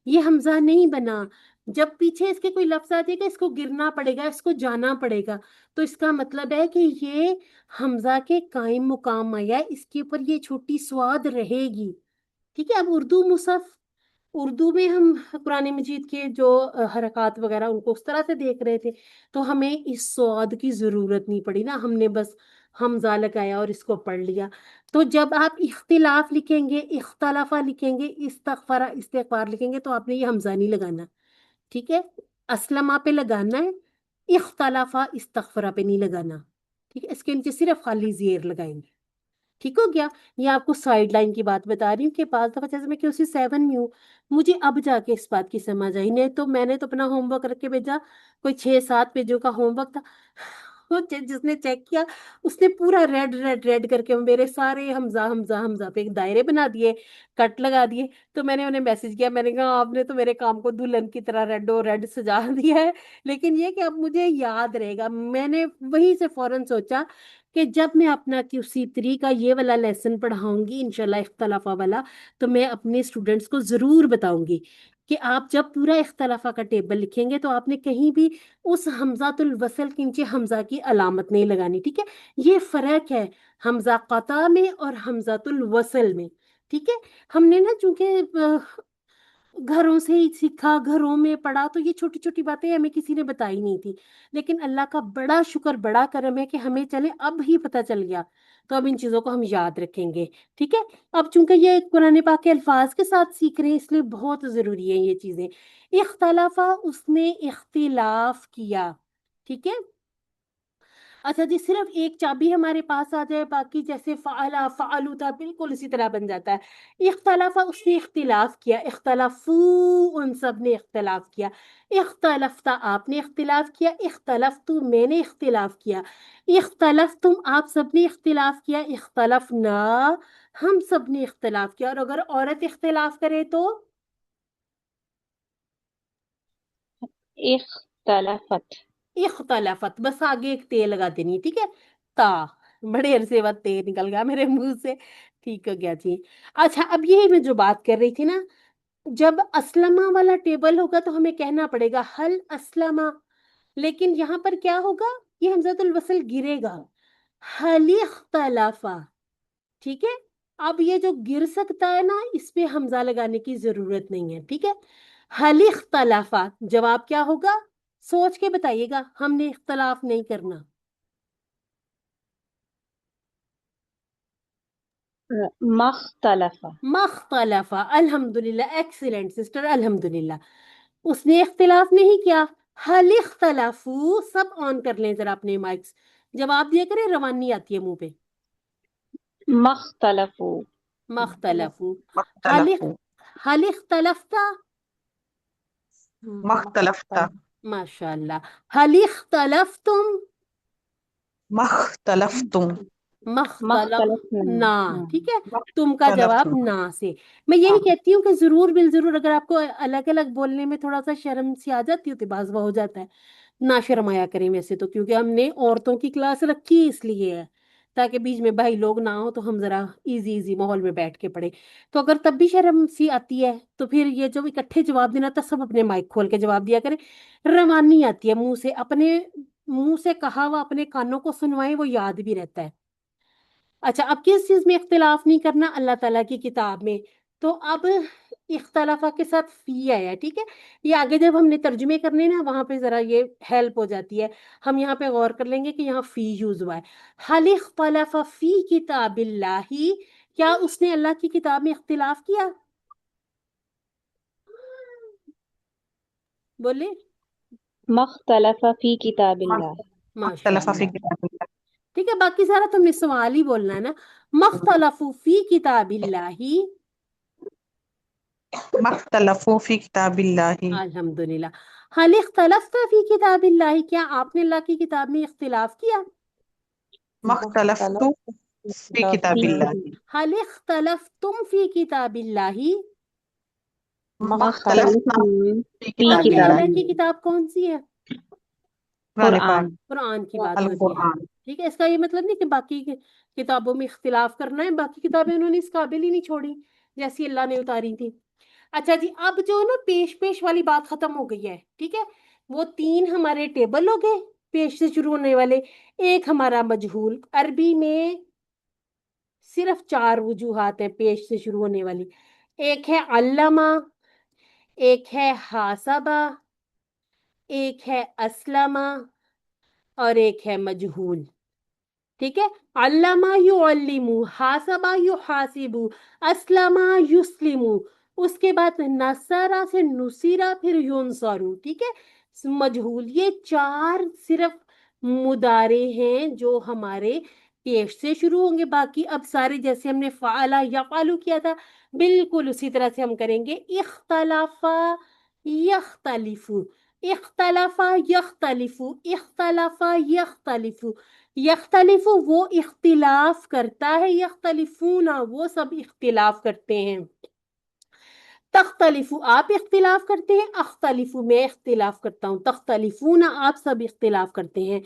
یہ حمزہ نہیں بنا، جب پیچھے اس کے کوئی لفظ آ جائے گا اس کو گرنا پڑے گا، اس کو جانا پڑے گا، تو اس کا مطلب ہے کہ یہ حمزہ کے قائم مقام آیا ہے، اس کے اوپر یہ چھوٹی سواد رہے گی، ٹھیک ہے۔ اب اردو مصحف، اردو میں ہم قرآن مجید کے جو حرکات وغیرہ ان کو اس طرح سے دیکھ رہے تھے، تو ہمیں اس سواد کی ضرورت نہیں پڑی نا، ہم نے بس حمزہ لگایا اور اس کو پڑھ لیا۔ تو جب آپ اختلاف لکھیں گے، اختلافہ لکھیں گے، استغفارہ استغفار لکھیں گے تو آپ نے یہ حمزہ نہیں لگانا، ٹھیک ہے، اسلمہ پہ لگانا ہے، اختلافہ استغفرہ پہ نہیں لگانا، ٹھیک ہے، اس کے نیچے صرف خالی زیر لگائیں گے، ٹھیک ہو گیا۔ یہ آپ کو سائیڈ لائن کی بات بتا رہی ہوں کہ بعض دفعہ جیسے میں QC7 میں ہوں، مجھے اب جا کے اس بات کی سمجھ آئی، نہیں تو میں نے تو اپنا ہوم ورک رکھ کے بھیجا، کوئی 6-7 پیجوں کا ہوم ورک تھا، وہ جس نے چیک کیا اس نے پورا ریڈ ریڈ ریڈ کر کے میرے سارے حمزہ حمزہ حمزہ پہ دائرے بنا دیے، کٹ لگا دیے، تو میں نے انہیں میسج کیا، میں نے کہا آپ نے تو میرے کام کو دلہن کی طرح ریڈ اور ریڈ سجا دیا ہے، لیکن یہ کہ اب مجھے یاد رہے گا۔ میں نے وہیں سے فوراً سوچا کہ جب میں اپنا QC3 کا یہ والا لیسن پڑھاؤں گی انشاءاللہ اختلافہ والا، تو میں اپنے اسٹوڈنٹس کو ضرور بتاؤں گی کہ آپ جب پورا اختلافہ کا ٹیبل لکھیں گے تو آپ نے کہیں بھی اس حمزات الوصل کے نیچے حمزہ کی علامت نہیں لگانی، ٹھیک ہے؟ یہ فرق ہے حمزہ قطع میں اور حمزات الوصل میں، ٹھیک ہے؟ ہم نے نا چونکہ گھروں سے ہی سیکھا، گھروں میں پڑھا، تو یہ چھوٹی چھوٹی باتیں ہمیں کسی نے بتائی نہیں تھی، لیکن اللہ کا بڑا شکر، بڑا کرم ہے کہ ہمیں چلے اب ہی پتہ چل گیا، تو اب ان چیزوں کو ہم یاد رکھیں گے، ٹھیک ہے؟ اب چونکہ یہ قرآن پاک کے الفاظ کے ساتھ سیکھ رہے ہیں اس لیے بہت ضروری ہے یہ چیزیں۔ اختلافہ، اس نے اختلاف کیا، ٹھیک ہے؟ اچھا جی، صرف ایک چابی ہمارے پاس آ جائے، باقی جیسے فعلا فعلو تھا بالکل اسی طرح بن جاتا ہے۔ اختلافہ، اس نے اختلاف کیا، اختلافو، ان سب نے اختلاف کیا، اختلفتا، آپ نے اختلاف کیا، اختلفتو، میں نے اختلاف کیا، اختلفتم، آپ سب نے اختلاف کیا، اختلفنا، ہم سب نے اختلاف کیا۔ اور اگر عورت اختلاف کرے تو اختلافت، اختلافت، بس آگے ایک تے لگا دینی، ٹھیک ہے؟ تا، بڑے عرصے بعد تے نکل گیا میرے منہ سے، ٹھیک ہو گیا جی۔ اچھا، اب یہی میں جو بات کر رہی تھی نا، جب اسلمہ والا ٹیبل ہوگا تو ہمیں کہنا پڑے گا حل اسلمہ، لیکن یہاں پر کیا ہوگا؟ یہ حمزۃ الوصل گرے گا، حل اختلافہ، ٹھیک ہے؟ اب یہ جو گر سکتا ہے نا، اس پہ حمزہ لگانے کی ضرورت نہیں ہے، ٹھیک ہے؟ حل اختلافہ، جواب کیا ہوگا؟ سوچ کے بتائیے گا، ہم نے اختلاف نہیں کرنا۔ مختلفہ، مختلفہ، الحمدللہ، ایکسیلنٹ سسٹر، الحمدللہ، اس نے اختلاف نہیں کیا۔ حل اختلافو، سب آن کر لیں ذرا اپنے مائکس، جواب دیا کریں، روانی آتی ہے منہ پہ۔ مختلفو، مختلفو، حل مختلف حل اختلفتا، مختلفتا ماشاء اللہ، حل اختلفتم، مختلفتم مختلفنا، مختلفنا، ٹھیک ہے؟ تم کا جواب مختلفنا نا سے۔ میں یہی کہتی ہوں کہ ضرور بالضرور اگر آپ کو الگ الگ بولنے میں تھوڑا سا شرم سی آ جاتی ہوتی، بعض وہ ہو جاتا ہے، نہ شرمایا کریں ویسے تو، کیونکہ ہم نے عورتوں کی کلاس رکھی ہے اس لیے ہے، تاکہ بیچ میں بھائی لوگ نہ ہو تو ہم ذرا ایزی ایزی ماحول میں بیٹھ کے پڑھیں۔ تو اگر تب بھی شرم سی آتی ہے تو پھر یہ جو اکٹھے جواب دینا تھا، سب اپنے مائک کھول کے جواب دیا کریں، روانی آتی ہے منہ سے، اپنے منہ سے کہا ہوا اپنے کانوں کو سنوائیں، وہ یاد بھی رہتا ہے۔ اچھا، اب کس چیز میں اختلاف نہیں کرنا؟ اللہ تعالیٰ کی کتاب میں۔ تو اب اختلافہ کے ساتھ فی آیا، ٹھیک ہے؟ یہ آگے جب ہم نے ترجمے کرنے نا، وہاں پہ ذرا یہ ہیلپ ہو جاتی ہے، ہم یہاں پہ غور کر لیں گے کہ یہاں فی یوز ہوا ہے۔ حل اختلف فی کتاب اللہ، کیا اس نے اللہ کی کتاب میں اختلاف کیا؟ بولے، مختلف فی کتاب اللہ، ماشاء مختلف فی اللہ، کتاب اللہ ٹھیک ہے؟ باقی سارا تم نے سوال ہی بولنا ہے نا۔ مختلف فی کتاب اللہ، مختلف فی کتاب اللہ الحمدللہ۔ حل اختلفت فی کتاب اللہ، کیا آپ نے اللہ کی کتاب میں اختلاف کیا؟ مختلف فی کتاب فی اللہ حل اختلفتم فی کتاب اللہ، مختلفنا فی فی اب کتاب یہ کتاب اللہ اللہ کی اللہ، کتاب کون سی ہے؟ قرآن پاک قرآن، قرآن کی بات ہو رہی ہے، القرآن ٹھیک ہے؟ اس کا یہ مطلب نہیں کہ باقی کتابوں میں اختلاف کرنا ہے، باقی کتابیں انہوں نے اس قابل ہی نہیں چھوڑی جیسی اللہ نے اتاری تھی۔ اچھا جی، اب جو نا پیش پیش والی بات ختم ہو گئی ہے، ٹھیک ہے؟ وہ تین ہمارے ٹیبل ہو گئے پیش سے شروع ہونے والے، ایک ہمارا مجہول۔ عربی میں صرف 4 وجوہات ہیں پیش سے شروع ہونے والی، ایک ہے علامہ، ایک ہے حاسبہ، ایک ہے اسلمہ، اور ایک ہے مجہول، ٹھیک ہے؟ علامہ یعلمو، حاسبہ یحاسبو، اسلمہ یسلمو، اس کے بعد نصرہ سے نصیرہ، پھر ینصرو، ٹھیک ہے؟ مجہول، یہ 4 صرف مضارع ہیں جو ہمارے پیش سے شروع ہوں گے، باقی اب سارے جیسے ہم نے فعلا یفعلو کیا تھا بالکل اسی طرح سے ہم کریں گے۔ اختلافا یختلفو، اختلافا یختلفو، اختلافا یختلفو، یختلف وہ اختلاف کرتا ہے، یختلفون وہ سب اختلاف کرتے ہیں۔ تختلفو آپ اختلاف کرتے ہیں، اختلفو میں اختلاف کرتا ہوں، تختلفون آپ سب اختلاف کرتے ہیں،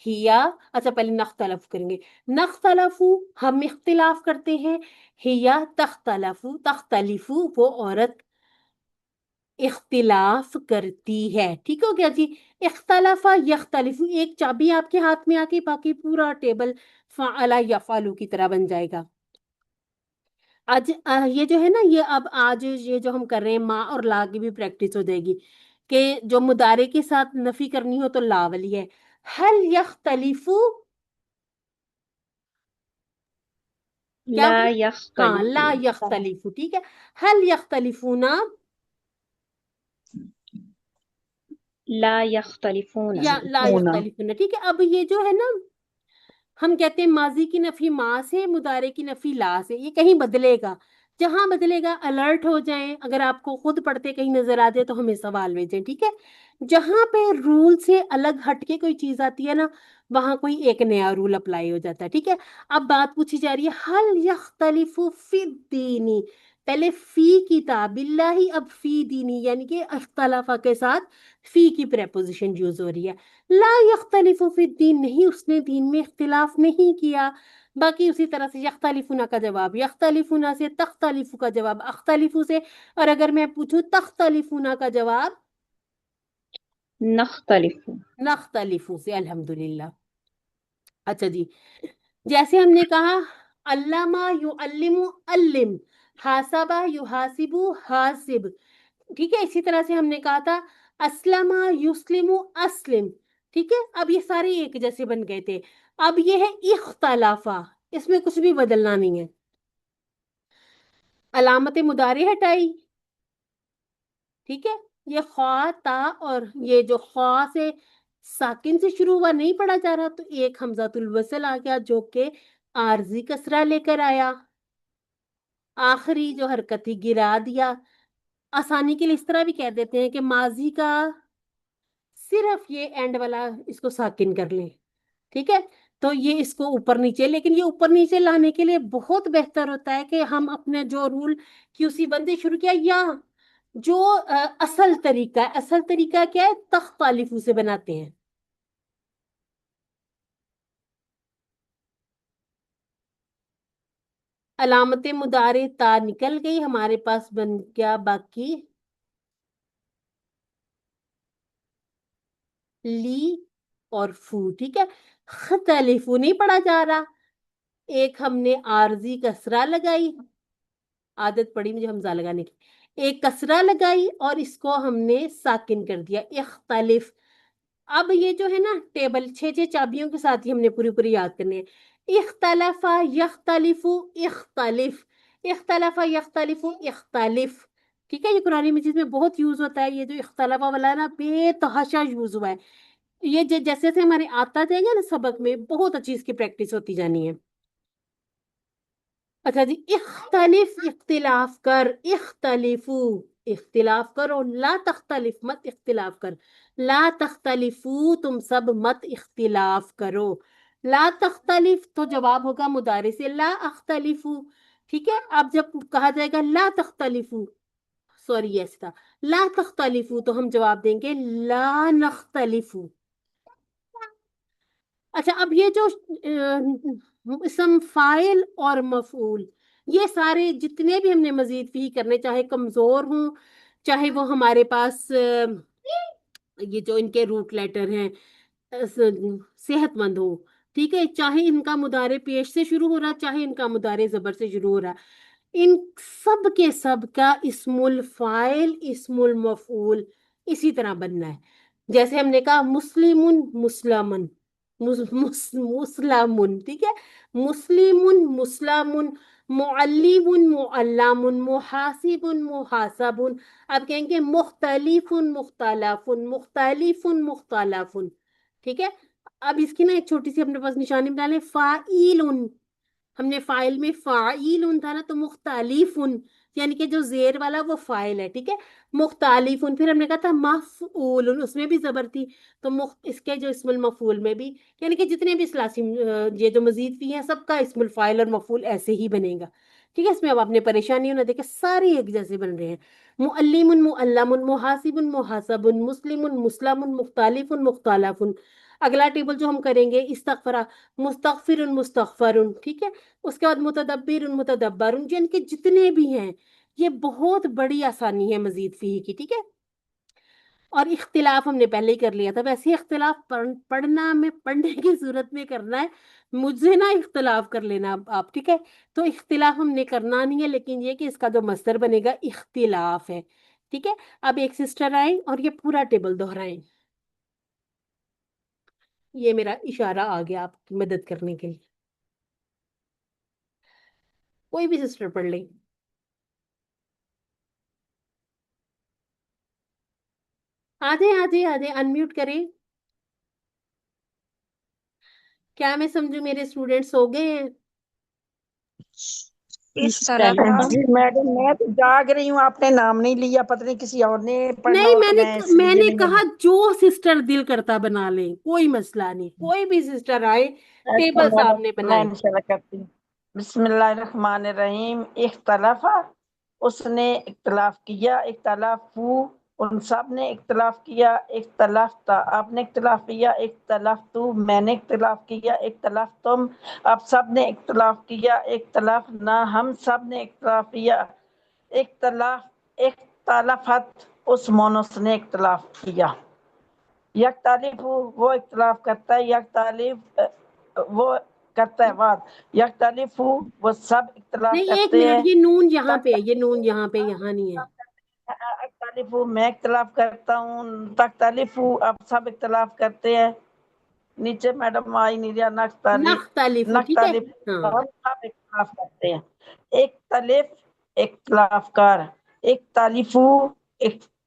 ہیا اچھا پہلے نختلف کریں گے، نختلفو ہم اختلاف کرتے ہیں، ہیا تختلفو تختلفو وہ عورت اختلاف کرتی ہے، ٹھیک ہو گیا جی. اختلف یختلف ایک چابی آپ کے ہاتھ میں آ کے باقی پورا ٹیبل فعل یفعل کی طرح بن جائے گا. آج یہ جو ہے نا یہ اب آج یہ جو ہم کر رہے ہیں ما اور لا کی بھی پریکٹس ہو جائے گی کہ جو مضارع کے ساتھ نفی کرنی ہو تو لا والی ہے. حل یختلفو کیا لا ہاں لا یختلفون یختلفو ٹھیک ہے. حل یختلفون لا یختلفون یا لا ہونا یختلفون ٹھیک ہے. اب یہ جو ہے نا ہم کہتے ہیں ماضی کی نفی ما سے، مضارع کی نفی لا سے، یہ کہیں بدلے گا، جہاں بدلے گا الرٹ ہو جائیں، اگر آپ کو خود پڑھتے کہیں نظر آ جائے تو ہمیں سوال بھیجیں، ٹھیک ہے. جہاں پہ رول سے الگ ہٹ کے کوئی چیز آتی ہے نا وہاں کوئی ایک نیا رول اپلائی ہو جاتا ہے، ٹھیک ہے. اب بات پوچھی جا رہی ہے حل یختلف فی الدین، پہلے فی کتاب اللہ، اب فی دینی، یعنی کہ اختلافہ کے ساتھ فی کی پریپوزیشن یوز ہو رہی ہے. لا یختلف فی الدین نہیں، اس نے دین میں اختلاف نہیں کیا. باقی اسی طرح سے یختلفون کا جواب یختلفون سے، تختلف کا جواب اختلف سے، اور اگر میں پوچھوں تختلفون کا جواب نختلف نختلف سے. الحمدللہ. اچھا جی، جیسے ہم نے کہا علامہ یعلم علم، حاسبہ یحاسب حاسب، ٹھیک ہے. اسی طرح سے ہم نے کہا تھا اسلم یسلم اسلم، ٹھیک ہے. اب یہ سارے ایک جیسے بن گئے تھے. اب یہ ہے اختلافہ، اس میں کچھ بھی بدلنا نہیں ہے. علامت مضارع ہٹائی، ٹھیک ہے. یہ خواہ تا اور یہ جو خواہ سے ساکن سے شروع ہوا نہیں پڑھا جا رہا تو ایک حمزۃ الوصل آ گیا جو کہ عارضی کسرہ لے کر آیا. آخری جو حرکت تھی گرا دیا. آسانی کے لیے اس طرح بھی کہہ دیتے ہیں کہ ماضی کا صرف یہ اینڈ والا اس کو ساکن کر لیں، ٹھیک ہے. تو یہ اس کو اوپر نیچے، لیکن یہ اوپر نیچے لانے کے لیے بہت بہتر ہوتا ہے کہ ہم اپنے جو رول QC بندے شروع کیا یا جو اصل طریقہ ہے، اصل طریقہ کیا ہے تختلف سے بناتے ہیں. علامت مضارع تا نکل گئی، ہمارے پاس بن گیا باقی لی اور فو، ٹھیک ہے. ختلفو نہیں پڑھا جا رہا، ایک ہم نے عارضی کسرہ لگائی، عادت پڑی مجھے حمزہ لگانے کی، ایک کسرہ لگائی اور اس کو ہم نے ساکن کر دیا اختلف. اب یہ جو ہے نا ٹیبل 6 چابیوں کے ساتھ ہی ہم نے پوری یاد کرنے ہیں. اختلف یختلف اختلف، اختلف یختلف اختلف، ٹھیک ہے. یہ قرآن مجید میں بہت یوز ہوتا ہے، یہ جو اختلاف والا ہے نا بے تحاشا یوز ہوا ہے. یہ جیسے جیسے ہمارے آتا جائے گا نا سبق میں بہت اچھی اس کی پریکٹس ہوتی جانی ہے. اچھا جی، اختلف اختلاف کر، اختلفو اختلاف کرو، لا تختلف مت اختلاف کر، لا تختلفو تم سب مت اختلاف کرو. لا تختلف تو جواب ہوگا مضارع سے لا اختلفو، ٹھیک ہے. اب جب کہا جائے گا لا تختلفو، سوری ایسا تھا، لا تختلفو تو ہم جواب دیں گے لا نختلفو. اچھا اب یہ جو اسم فاعل اور مفعول، یہ سارے جتنے بھی ہم نے مزید فی کرنے، چاہے کمزور ہوں، چاہے وہ ہمارے پاس یہ جو ان کے روٹ لیٹر ہیں صحت مند ہوں، ٹھیک ہے، چاہے ان کا مضارع پیش سے شروع ہو رہا، چاہے ان کا مضارع زبر سے شروع ہو رہا، ان سب کے سب کا اسم الفاعل اسم المفعول اسی طرح بننا ہے. جیسے ہم نے کہا مسلم مسلمن، مسلمن، ٹھیک ہے، مسلم مسلم، معلم معلم، محاسب محاسب. اب کہیں گے مختلف مختلف مختلف مختلف، ٹھیک ہے. اب اس کی نا ایک چھوٹی سی اپنے پاس نشانی بنا لیں، فاعل، ہم نے فاعل میں فاعل تھا نا تو مختلف یعنی کہ جو زیر والا وہ فاعل ہے، ٹھیک ہے. مختلف پھر ہم نے کہا تھا مفعول، اس میں بھی زبر تھی تو اس کے جو اسم المفعول میں بھی، یعنی کہ جتنے بھی ثلاثی یہ جو مزید بھی ہیں سب کا اسم الفاعل اور مفعول ایسے ہی بنے گا. ٹھیک ہے، اس میں اب آپ نے پریشانی ہونا، دیکھیں سارے ایک جیسے بن رہے ہیں. معلم معلم محاسب محاسب مسلم مسلم مختلف مختلف. اگلا ٹیبل جو ہم کریں گے استغفرا مستغفر مستغفر، ٹھیک ہے. اس کے بعد متدبر متدبر، جن کے جتنے بھی ہیں یہ بہت بڑی آسانی ہے مزید فیہ کی، ٹھیک ہے. اور اختلاف ہم نے پہلے ہی کر لیا تھا، ویسے اختلاف پڑھنا میں پڑھنے کی صورت میں کرنا ہے، مجھے نہ اختلاف کر لینا آپ، ٹھیک ہے. تو اختلاف ہم نے کرنا نہیں ہے، لیکن یہ کہ اس کا جو مصدر بنے گا اختلاف ہے، ٹھیک ہے. اب ایک سسٹر آئیں اور یہ پورا ٹیبل دہرائیں. یہ میرا اشارہ آ گیا آپ کی مدد کرنے کے لیے. کوئی بھی سسٹر پڑھ لیں. آدھے انمیوٹ کریں. کیا میں سمجھوں میرے اسٹوڈینٹس ہو گئے ہیں؟ اس طرح جی میڈم میں تو جاگ رہی ہوں، آپ نے نام نہیں لیا، پتہ نہیں کسی اور نے پڑھنا نہیں، ہو تو میں اس میں لیے نے نہیں. کہا جو سسٹر دل کرتا بنا لیں، کوئی مسئلہ نہیں، کوئی بھی سسٹر آئے اچھا ٹیبل میڈم سامنے میں بنائیں. انشاءاللہ کرتی ہوں. بسم اللہ الرحمن الرحیم. اختلاف، اس نے اختلاف کیا، اختلاف ان سب نے اختلاف کیا، اختلاف تھا آپ نے اختلاف کیا، اختلاف تو میں نے اختلاف کیا، اختلاف تم آپ سب نے اختلاف کیا، اختلاف نہ ہم سب نے اختلاف کیا، اختلاف اختلافت اس مونس نے اختلاف کیا. یکتالیف وہ اختلاف کرتا ہے، یکتالیف وہ کرتا ہے بات، یکتالیف وہ سب اختلاف نہیں، ایک کرتے ہیں. منٹ، یہ نون یہاں پہ ہے، یہ نون یہاں پہ، یہاں نہیں ہے. اختلاف میں اختلاف کرتا ہوں، تختلف اب سب اختلاف کرتے ہیں. نیچے میڈم آئی نہیں رہا، نختلف، ٹھیک ہے. نختلف ہاں، ہم سب اختلاف کرتے ہیں. اختلاف اختلاف کار، اختلاف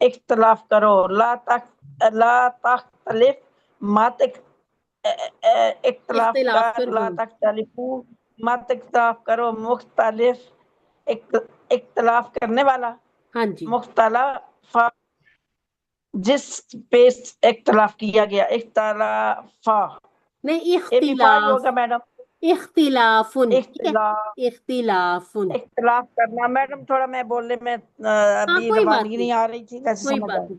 اختلاف کرو، لا تختلف مت اختلاف اختلاف کر، کر، لا ہاں. تختلف مت اختلاف کرو، مختلف اختلاف کرنے والا، ہاں جی. مختلف جس پہ اختلاف کیا گیا، اختلاف نہیں، ایپیفائی اختلاف، ہوگا میڈم. اختلاف، ٹھیک ہے. اختلاف اختلاف. اختلاف کرنا میڈم، تھوڑا میں بولنے میں ہاں، ابھی کوئی بات روانگی نہیں، نہیں آ رہی تھی، کیسے کوئی سمجھ بات آئے. نہیں،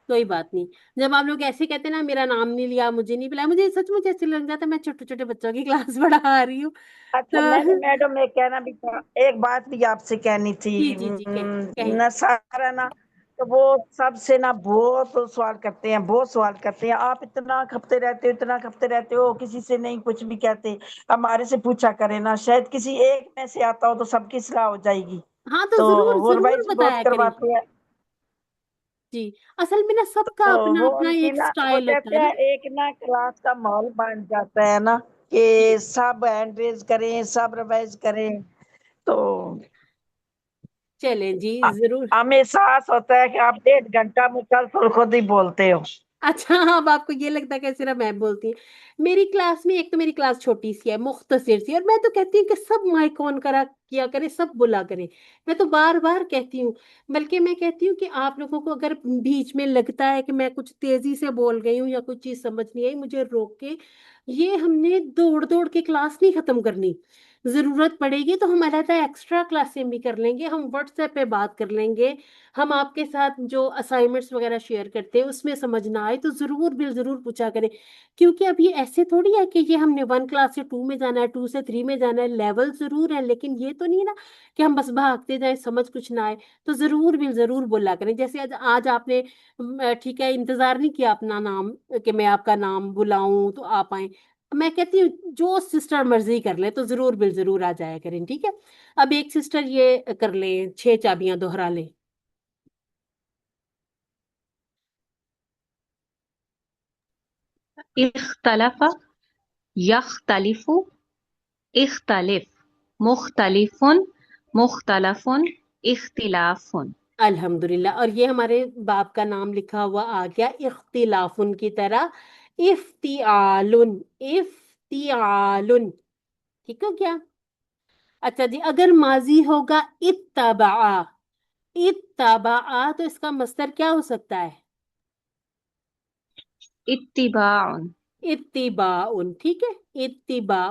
کوئی بات نہیں. جب آپ لوگ ایسے کہتے ہیں نا میرا نام نہیں لیا، مجھے نہیں بلایا، مجھے سچ مچ ایسے لگ جاتا ہے میں چھوٹے چھوٹے بچوں کی کلاس پڑھا رہی ہوں. اچھا تو میں نے میڈم ایک کہنا بھی تھا، ایک بات بھی آپ سے کہنی تھی. جی جی جی، کہیں. نصارہ نا تو وہ سب سے نا بہت سوال کرتے ہیں، بہت سوال کرتے ہیں. آپ اتنا کھپتے رہتے ہو، اتنا کھپتے رہتے ہو، کسی سے نہیں کچھ بھی کہتے. ہمارے سے پوچھا کرے نا، شاید کسی ایک میں سے آتا ہو تو سب کی اصلاح ہو جائے گی. ہاں، تو تو ضرور وہ ضرور ریوائز بھی بہت بتایا کریں. کرواتے ہیں. جی، اصل میں نا سب کا تو اپنا وہ اپنا ان کی ایک نا وہ سٹائل ہوتا کہتے ہے نا. ہیں ایک نا کلاس کا ماحول بن جاتا ہے نا کہ جی، سب ہینڈ ریز کریں، سب ریوائز کریں. تو چلیں جی، ضرور. ہمیں احساس ہوتا ہے کہ آپ 1.5 گھنٹہ مسلسل خود ہی بولتے ہو. اچھا، اب آپ کو یہ لگتا ہے کہ صرف میں بولتی ہوں. میری کلاس میں ایک تو میری کلاس چھوٹی سی ہے، مختصر سی، اور میں تو کہتی ہوں کہ سب مائک آن کرا کیا کرے، سب بولا کرے. میں تو بار بار کہتی ہوں، بلکہ میں کہتی ہوں کہ آپ لوگوں کو اگر بیچ میں لگتا ہے کہ میں کچھ تیزی سے بول گئی ہوں یا کچھ چیز سمجھ نہیں آئی، مجھے روک کے، یہ ہم نے دوڑ دوڑ کے کلاس نہیں ختم کرنی. ضرورت پڑے گی تو ہم علیحدہ ایکسٹرا کلاسیں بھی کر لیں گے، ہم واٹس ایپ پہ بات کر لیں گے. ہم آپ کے ساتھ جو اسائنمنٹس وغیرہ شیئر کرتے ہیں اس میں سمجھ نہ آئے تو ضرور ضرور پوچھا کریں. کیونکہ اب یہ ایسے تھوڑی ہے کہ یہ ہم نے 1 کلاس سے 2 میں جانا ہے، 2 سے 3 میں جانا ہے. لیول ضرور ہے، لیکن یہ تو نہیں نا کہ ہم بس بھاگتے جائیں، سمجھ کچھ نہ آئے. تو ضرور بولا کریں. جیسے آج آپ نے ٹھیک ہے انتظار نہیں کیا اپنا نام کہ میں آپ کا نام بلاؤں تو آپ آئیں. میں کہتی ہوں جو سسٹر مرضی کر لے تو ضرور آ جایا کریں، ٹھیک ہے. اب ایک سسٹر یہ کر لیں، 6 چابیاں دوہرا لیں. اختلف، یختلف، اختلف، مختلف، مختلف، اختلاف. الحمدللہ. اور یہ ہمارے باپ کا نام لکھا ہوا آ گیا اختلاف کی طرح، افتعال، افتعال. ٹھیک ہے کیا؟ اچھا جی، اگر ماضی ہوگا اتبع، اتبع تو اس کا مصدر کیا ہو سکتا ہے؟ اتباع. اتباع، ٹھیک ہے، اتباع.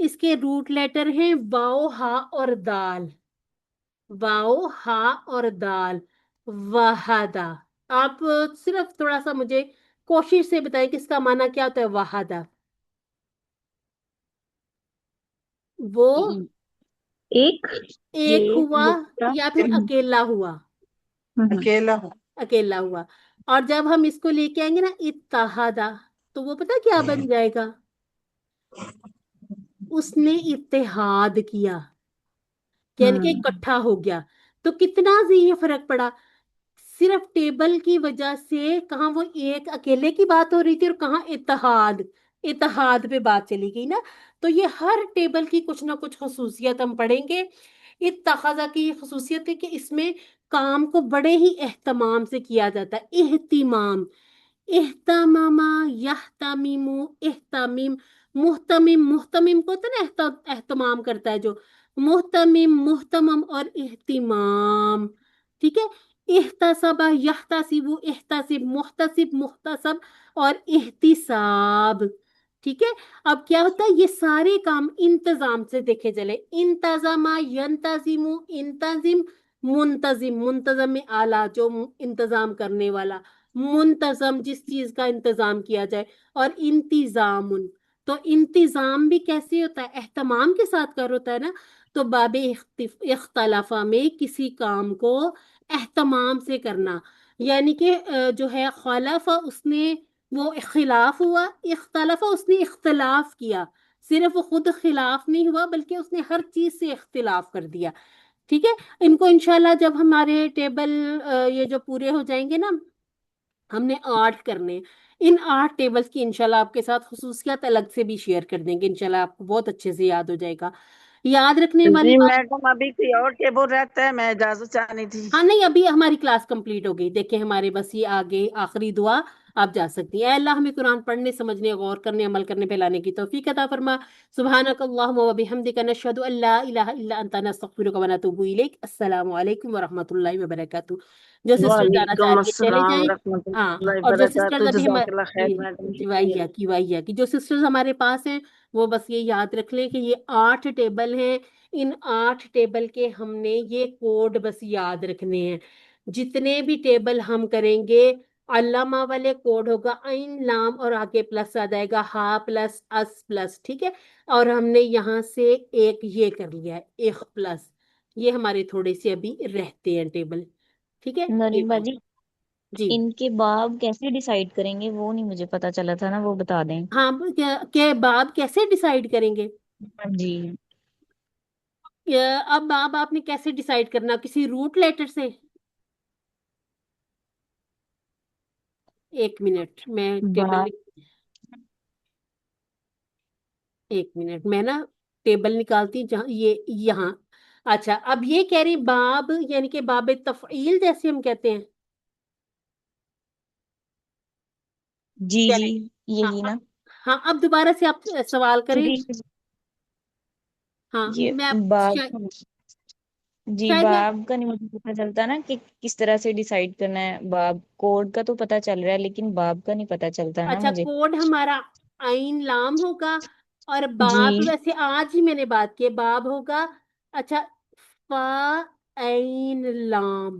اس کے روٹ لیٹر ہیں واؤ ہا اور دال، واؤ ہا اور دال، وحدہ۔ آپ صرف تھوڑا سا مجھے کوشش سے بتائیں کہ اس کا معنی کیا ہوتا ہے وحدہ؟ وہ ایک ایک ہوا مفتا یا پھر اکیلا ہوا؟ اکیلا ہوں، اکیلا ہوا۔ اور جب ہم اس کو لے کے آئیں گے نا اتحادہ، تو وہ پتہ کیا بن جائے گا؟ اس نے اتحاد کیا، یعنی کہ اکٹھا ہو گیا۔ تو کتنا سے یہ فرق پڑا؟ صرف ٹیبل کی وجہ سے کہاں وہ ایک اکیلے کی بات ہو رہی تھی اور کہاں اتحاد، اتحاد پہ بات چلی گئی نا۔ تو یہ ہر ٹیبل کی کچھ نہ کچھ خصوصیت ہم پڑھیں گے۔ اتخاذہ کی یہ خصوصیت ہے کہ اس میں کام کو بڑے ہی اہتمام سے کیا جاتا ہے، اہتمام، اہتمام، یہتمیم، اہتمیم، محتمم، محتمم کو ہوتا ہے نا اہتمام کرتا ہے جو، محتمم، محتمم اور اہتمام، ٹھیک ہے۔ احتسب، یحتسب، احتسب، محتسب، محتسب اور احتساب، ٹھیک ہے۔ اب کیا ہوتا ہے؟ یہ سارے کام انتظام سے دیکھے چلے، انتظام، ینتظم، انتظم، منتظم، منتظم میں آلہ جو انتظام کرنے والا، منتظم جس چیز کا انتظام کیا جائے، اور انتظام، تو انتظام بھی کیسے ہوتا ہے؟ اہتمام کے ساتھ کر ہوتا ہے نا۔ تو باب اختلافہ میں کسی کام کو اہتمام سے کرنا، یعنی کہ جو ہے خلافہ اس نے وہ خلاف ہوا، اختلافہ اس نے اختلاف کیا، صرف وہ خود خلاف نہیں ہوا بلکہ اس نے ہر چیز سے اختلاف کر دیا، ٹھیک ہے۔ ان کو انشاءاللہ جب ہمارے ٹیبل یہ جو پورے ہو جائیں گے نا، ہم نے 8 کرنے، ان 8 ٹیبلز کی انشاءاللہ آپ کے ساتھ خصوصیات الگ سے بھی شیئر کر دیں گے، انشاءاللہ آپ کو بہت اچھے سے یاد ہو جائے گا۔ یاد رکھنے والی جی بات، میڈم ابھی کوئی اور ٹیبل رہتا ہے، میں اجازت چاہنی تھی۔ ہاں نہیں، ابھی ہماری کلاس کمپلیٹ ہو گئی، دیکھیں ہمارے بس یہ آگے آخری دعا آپ جا سکتی ہیں۔ اے اللہ ہمیں قرآن پڑھنے، سمجھنے، غور کرنے، عمل کرنے پہ لانے کی توفیق عطا فرما۔ سبحانک اللہم و بحمدک، نشہد ان لا الہ الا انت، نستغفرک و نتوب الیک۔ السلام علیکم ورحمۃ اللہ وبرکاتہ۔ جو سسٹر جانا چاہ وعلیکم رہی ہے چلے السلام جائیں۔ ورحمۃ ہاں، اللہ اور جو وبرکاتہ، سسٹرز ابھی جزاک اللہ خیر میڈم، جی شکریہ۔ وائیا کی سسٹرز ہمارے پاس ہیں، وہ بس یہ یاد رکھ لیں کہ یہ 8 ٹیبل ہیں، ان 8 ٹیبل کے ہم نے یہ کوڈ بس یاد رکھنے ہیں۔ جتنے بھی ٹیبل ہم کریں گے، علامہ والے کوڈ ہوگا عین لام اور آگے پلس آ جائے گا، ہا پلس اس پلس، ٹھیک ہے۔ اور ہم نے یہاں سے ایک یہ کر لیا ہے ایک پلس، یہ ہمارے تھوڑے سے ابھی رہتے ہیں ٹیبل، ٹھیک ہے۔ نورین باجی، جی ان کے باب کیسے ڈیسائیڈ کریں گے وہ نہیں مجھے پتا چلا تھا نا، وہ بتا دیں۔ ہاں، کہ باب کیسے ڈیسائیڈ کریں گے؟ جی اب باب آپ نے کیسے ڈیسائیڈ کرنا؟ کسی روٹ لیٹر سے؟ ایک منٹ میں ٹیبل، باب ایک منٹ میں نا ٹیبل نکالتی ہوں جہاں یہ یہاں۔ اچھا، اب یہ کہہ رہی باب یعنی کہ باب تفعیل جیسے ہم کہتے ہیں، جی چلے جی ہاں یہی نا، ہاں، اب دوبارہ سے آپ سوال کریں۔ کیونکہ ہاں یہ میں باب، شاید جی شاید میں باب کا نہیں مجھے پتا چلتا نا کہ کس طرح سے ڈیسائیڈ کرنا ہے۔ باب کوڈ کا تو پتا چل رہا ہے لیکن باب کا نہیں پتا چلتا نا اچھا، مجھے۔ کوڈ ہمارا عین لام ہوگا، اور جی باب ویسے آج ہی میں نے بات کی، باب ہوگا اچھا فا عین لام،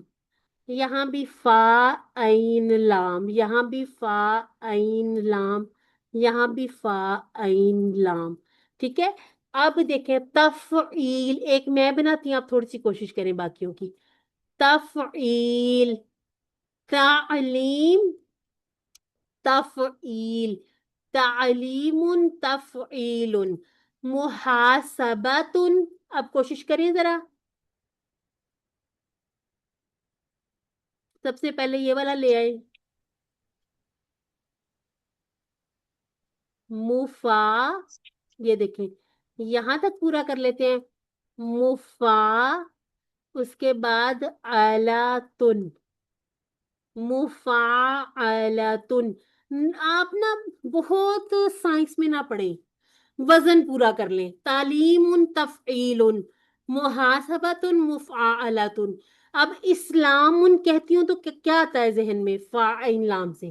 یہاں بھی فا عین لام، یہاں بھی فا عین لام، یہاں بھی فا عین لام، ٹھیک ہے۔ اب دیکھیں تفعیل، ایک میں بناتی ہوں، آپ تھوڑی سی کوشش کریں باقیوں کی۔ تفعیل، تعلیم، تفعیل، تعلیم، تفعیل، محاسبت، اب کوشش کریں ذرا، سب سے پہلے یہ والا لے آئے، مفا، یہ دیکھیں یہاں تک پورا کر لیتے ہیں، مفا، اس کے بعد آلاتن، مفاعلتن۔ آپ نا بہت سائنس میں نہ پڑھیں، وزن پورا کر لیں، تعلیم، تفعیل، محاسبت، مفاعلت۔ اب اسلام کہتی ہوں تو کیا آتا ہے ذہن میں فاعل لام سے؟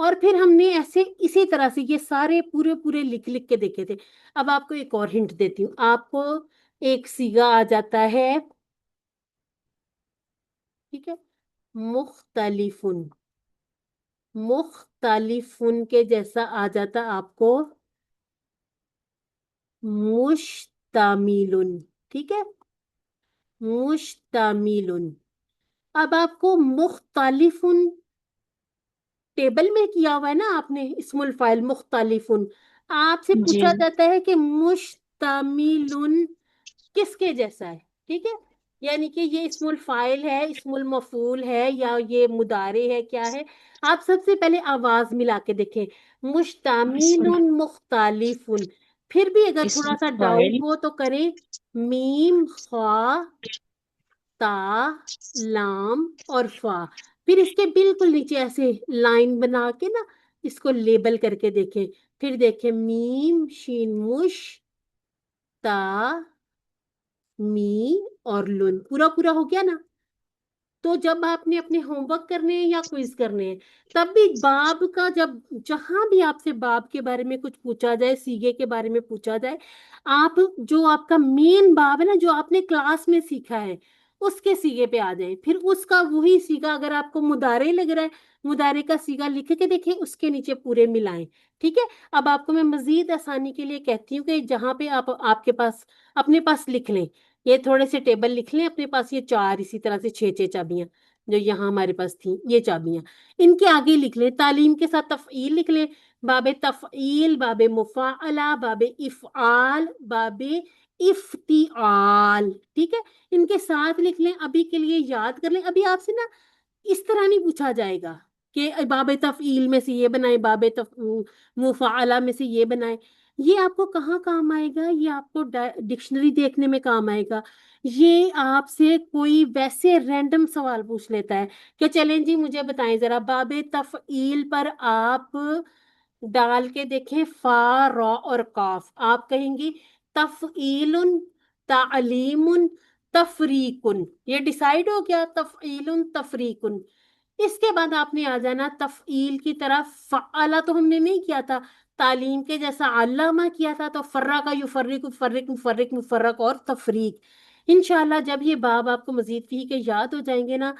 اور پھر ہم نے ایسے اسی طرح سے یہ سارے پورے پورے لکھ لکھ کے دیکھے تھے. اب آپ کو ایک اور ہنٹ دیتی ہوں. آپ کو ایک سیگا آ جاتا ہے, ٹھیک ہے, مختلفن. مختلفن کے جیسا آ جاتا آپ کو مشتملن. ٹھیک ہے, مشتملن. اب آپ کو مختلفن ٹیبل میں کیا ہوا ہے نا آپ نے, اسم الفاعل مختلفن. آپ سے جی پوچھا جاتا ہے کہ مشتملن کس کے جیسا ہے. ٹھیک ہے, یعنی کہ یہ اسم الفاعل ہے, اسم المفعول ہے, یا یہ مضارع ہے, کیا ہے. آپ سب سے پہلے آواز ملا کے دیکھیں, مشتمل مختلف. پھر بھی اگر تھوڑا سا ڈاؤٹ ہو تو کریں میم خا تا لام اور فا. پھر اس کے بالکل نیچے ایسے لائن بنا کے نا اس کو لیبل کر کے دیکھیں. پھر دیکھیں میم شین مش تا می اور لن, پورا پورا ہو گیا نا. تو جب آپ نے اپنے ہوم ورک کرنے ہیں یا کوئز کرنے ہیں, تب بھی باب کا جہاں بھی آپ سے باب کے بارے میں کچھ پوچھا جائے, سیگے کے بارے میں پوچھا جائے, آپ جو آپ کا مین باب ہے نا, جو آپ نے کلاس میں سیکھا ہے, اس کے سیگے پہ آ جائیں. پھر اس کا وہی سیگا, اگر آپ کو مضارع لگ رہا ہے, مضارع کا سیگا لکھ کے دیکھیں, اس کے نیچے پورے ملائیں. ٹھیک ہے, اب آپ کو میں مزید آسانی کے لیے کہتی ہوں کہ جہاں پہ آپ کے پاس اپنے پاس لکھ لیں, یہ تھوڑے سے ٹیبل لکھ لیں اپنے پاس, یہ 4 اسی طرح سے 6 چابیاں جو یہاں ہمارے پاس تھیں, یہ چابیاں ان کے آگے لکھ لیں. تعلیم کے ساتھ تفعیل لکھ لیں, باب تفعیل, باب مفاعلہ, باب افعال, باب افتعال. ٹھیک ہے, ان کے ساتھ لکھ لیں. ابھی کے لیے یاد کر لیں. ابھی آپ سے نا اس طرح نہیں پوچھا جائے گا کہ باب تفعیل میں سے یہ بنائیں, باب مفاعلہ میں سے یہ بنائیں. یہ آپ کو کہاں کام آئے گا؟ یہ آپ کو ڈکشنری دیکھنے میں کام آئے گا. یہ آپ سے کوئی ویسے رینڈم سوال پوچھ لیتا ہے کہ چلیں جی مجھے بتائیں ذرا, باب تفعیل پر آپ ڈال کے دیکھیں فا را اور قاف. آپ کہیں گی تفعیل تعلیم تفریق. یہ ڈیسائیڈ ہو گیا, تفعیل تفریق. اس کے بعد آپ نے آ جانا تفعیل کی طرف. فعلا تو ہم نے نہیں کیا تھا, تعلیم کے جیسا علامہ کیا تھا, تو فرا کا یفرق, فرق مفرق مفرق اور تفریق. انشاءاللہ جب یہ باب آپ کو مزید فی کے یاد ہو جائیں گے نا,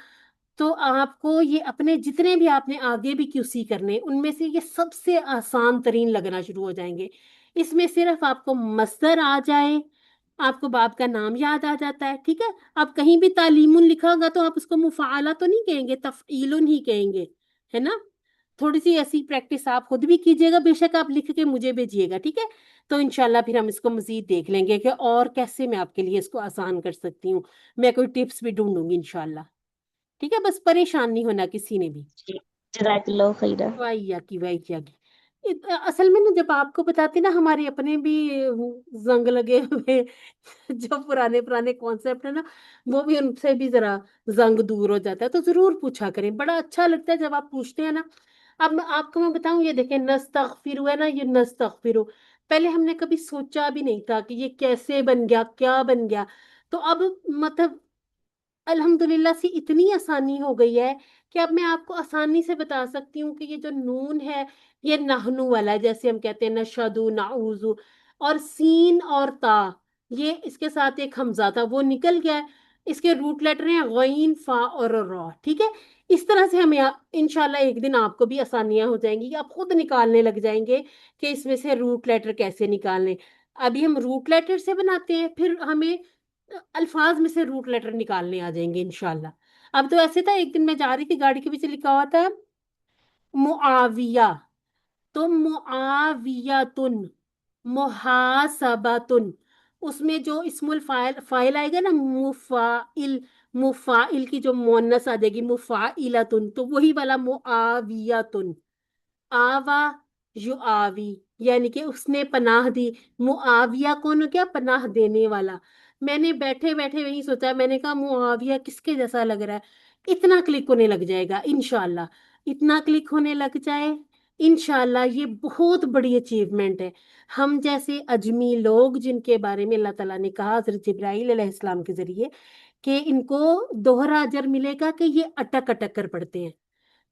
تو آپ کو یہ اپنے جتنے بھی آپ نے آگے بھی QC کرنے, ان میں سے یہ سب سے آسان ترین لگنا شروع ہو جائیں گے. اس میں صرف آپ کو مصدر آ جائے, آپ کو باب کا نام یاد آ جاتا ہے. ٹھیک ہے, اب کہیں بھی تعلیم لکھا ہوگا تو آپ اس کو مفعلہ تو نہیں کہیں گے, تفعیل ہی کہیں گے, ہے نا. تھوڑی سی ایسی پریکٹس آپ خود بھی کیجیے گا, بے شک آپ لکھ کے مجھے بھیجیے گا. ٹھیک ہے, تو انشاءاللہ پھر ہم اس کو مزید دیکھ لیں گے کہ اور کیسے میں آپ کے لیے اس کو آسان کر سکتی ہوں. میں کوئی ٹپس بھی ڈھونڈوں گی انشاءاللہ. ٹھیک ہے, بس پریشان نہیں ہونا کسی نے بھی. جزاک اللہ خیرہ. وائی کیا کی. اصل میں نا جب آپ کو بتاتے نا, ہمارے اپنے بھی زنگ لگے ہوئے جو پرانے کانسیپٹ ہے نا, وہ بھی ان سے بھی ذرا زنگ دور ہو جاتا ہے. تو ضرور پوچھا کریں, بڑا اچھا لگتا ہے جب آپ پوچھتے ہیں نا. اب آپ کو میں بتاؤں, یہ دیکھیں نستغفر ہے نا, یہ نستغفر, پہلے ہم نے کبھی سوچا بھی نہیں تھا کہ یہ کیسے بن گیا, کیا بن گیا. تو اب مطلب الحمدللہ سے اتنی آسانی ہو گئی ہے کہ اب میں آپ کو آسانی سے بتا سکتی ہوں کہ یہ جو نون ہے یہ نحنو والا ہے, جیسے ہم کہتے ہیں نشہدو, نعوذ. اور سین اور تا, یہ اس کے ساتھ ایک حمزہ تھا وہ نکل گیا ہے. اس کے روٹ لیٹر ہیں غین, فا اور را. ٹھیک ہے, اس طرح سے ہمیں انشاءاللہ ایک دن آپ کو بھی آسانیاں ہو جائیں گی کہ آپ خود نکالنے لگ جائیں گے کہ اس میں سے روٹ لیٹر کیسے نکالنے. ابھی ہم روٹ لیٹر سے بناتے ہیں, پھر ہمیں الفاظ میں سے روٹ لیٹر نکالنے آ جائیں گے انشاءاللہ. اب تو ایسے تھا, ایک دن میں جا رہی تھی, گاڑی کے پیچھے لکھا ہوا تھا معاویہ, تو معاویتن, محاسبتن. اس میں جو اسم الفاعل آئے گا نا, مفاعل, مفاعل کی جو مؤنث آ جائے گی مفاعلتن, تو وہی والا معاویتن. آوا یعاوی, یعنی کہ اس نے پناہ دی. معاویہ کون ہو گیا؟ پناہ دینے والا. میں نے بیٹھے بیٹھے وہی سوچا, میں نے کہا معاویہ کس کے جیسا لگ رہا ہے. اتنا کلک ہونے لگ جائے گا انشاءاللہ, اتنا کلک ہونے لگ جائے انشاءاللہ. یہ بہت بڑی اچیومنٹ ہے. ہم جیسے اجمی لوگ جن کے بارے میں اللہ تعالیٰ نے کہا حضرت جبرائیل علیہ السلام کے ذریعے کہ ان کو دوہرا اجر ملے گا کہ یہ اٹک اٹک کر پڑھتے ہیں.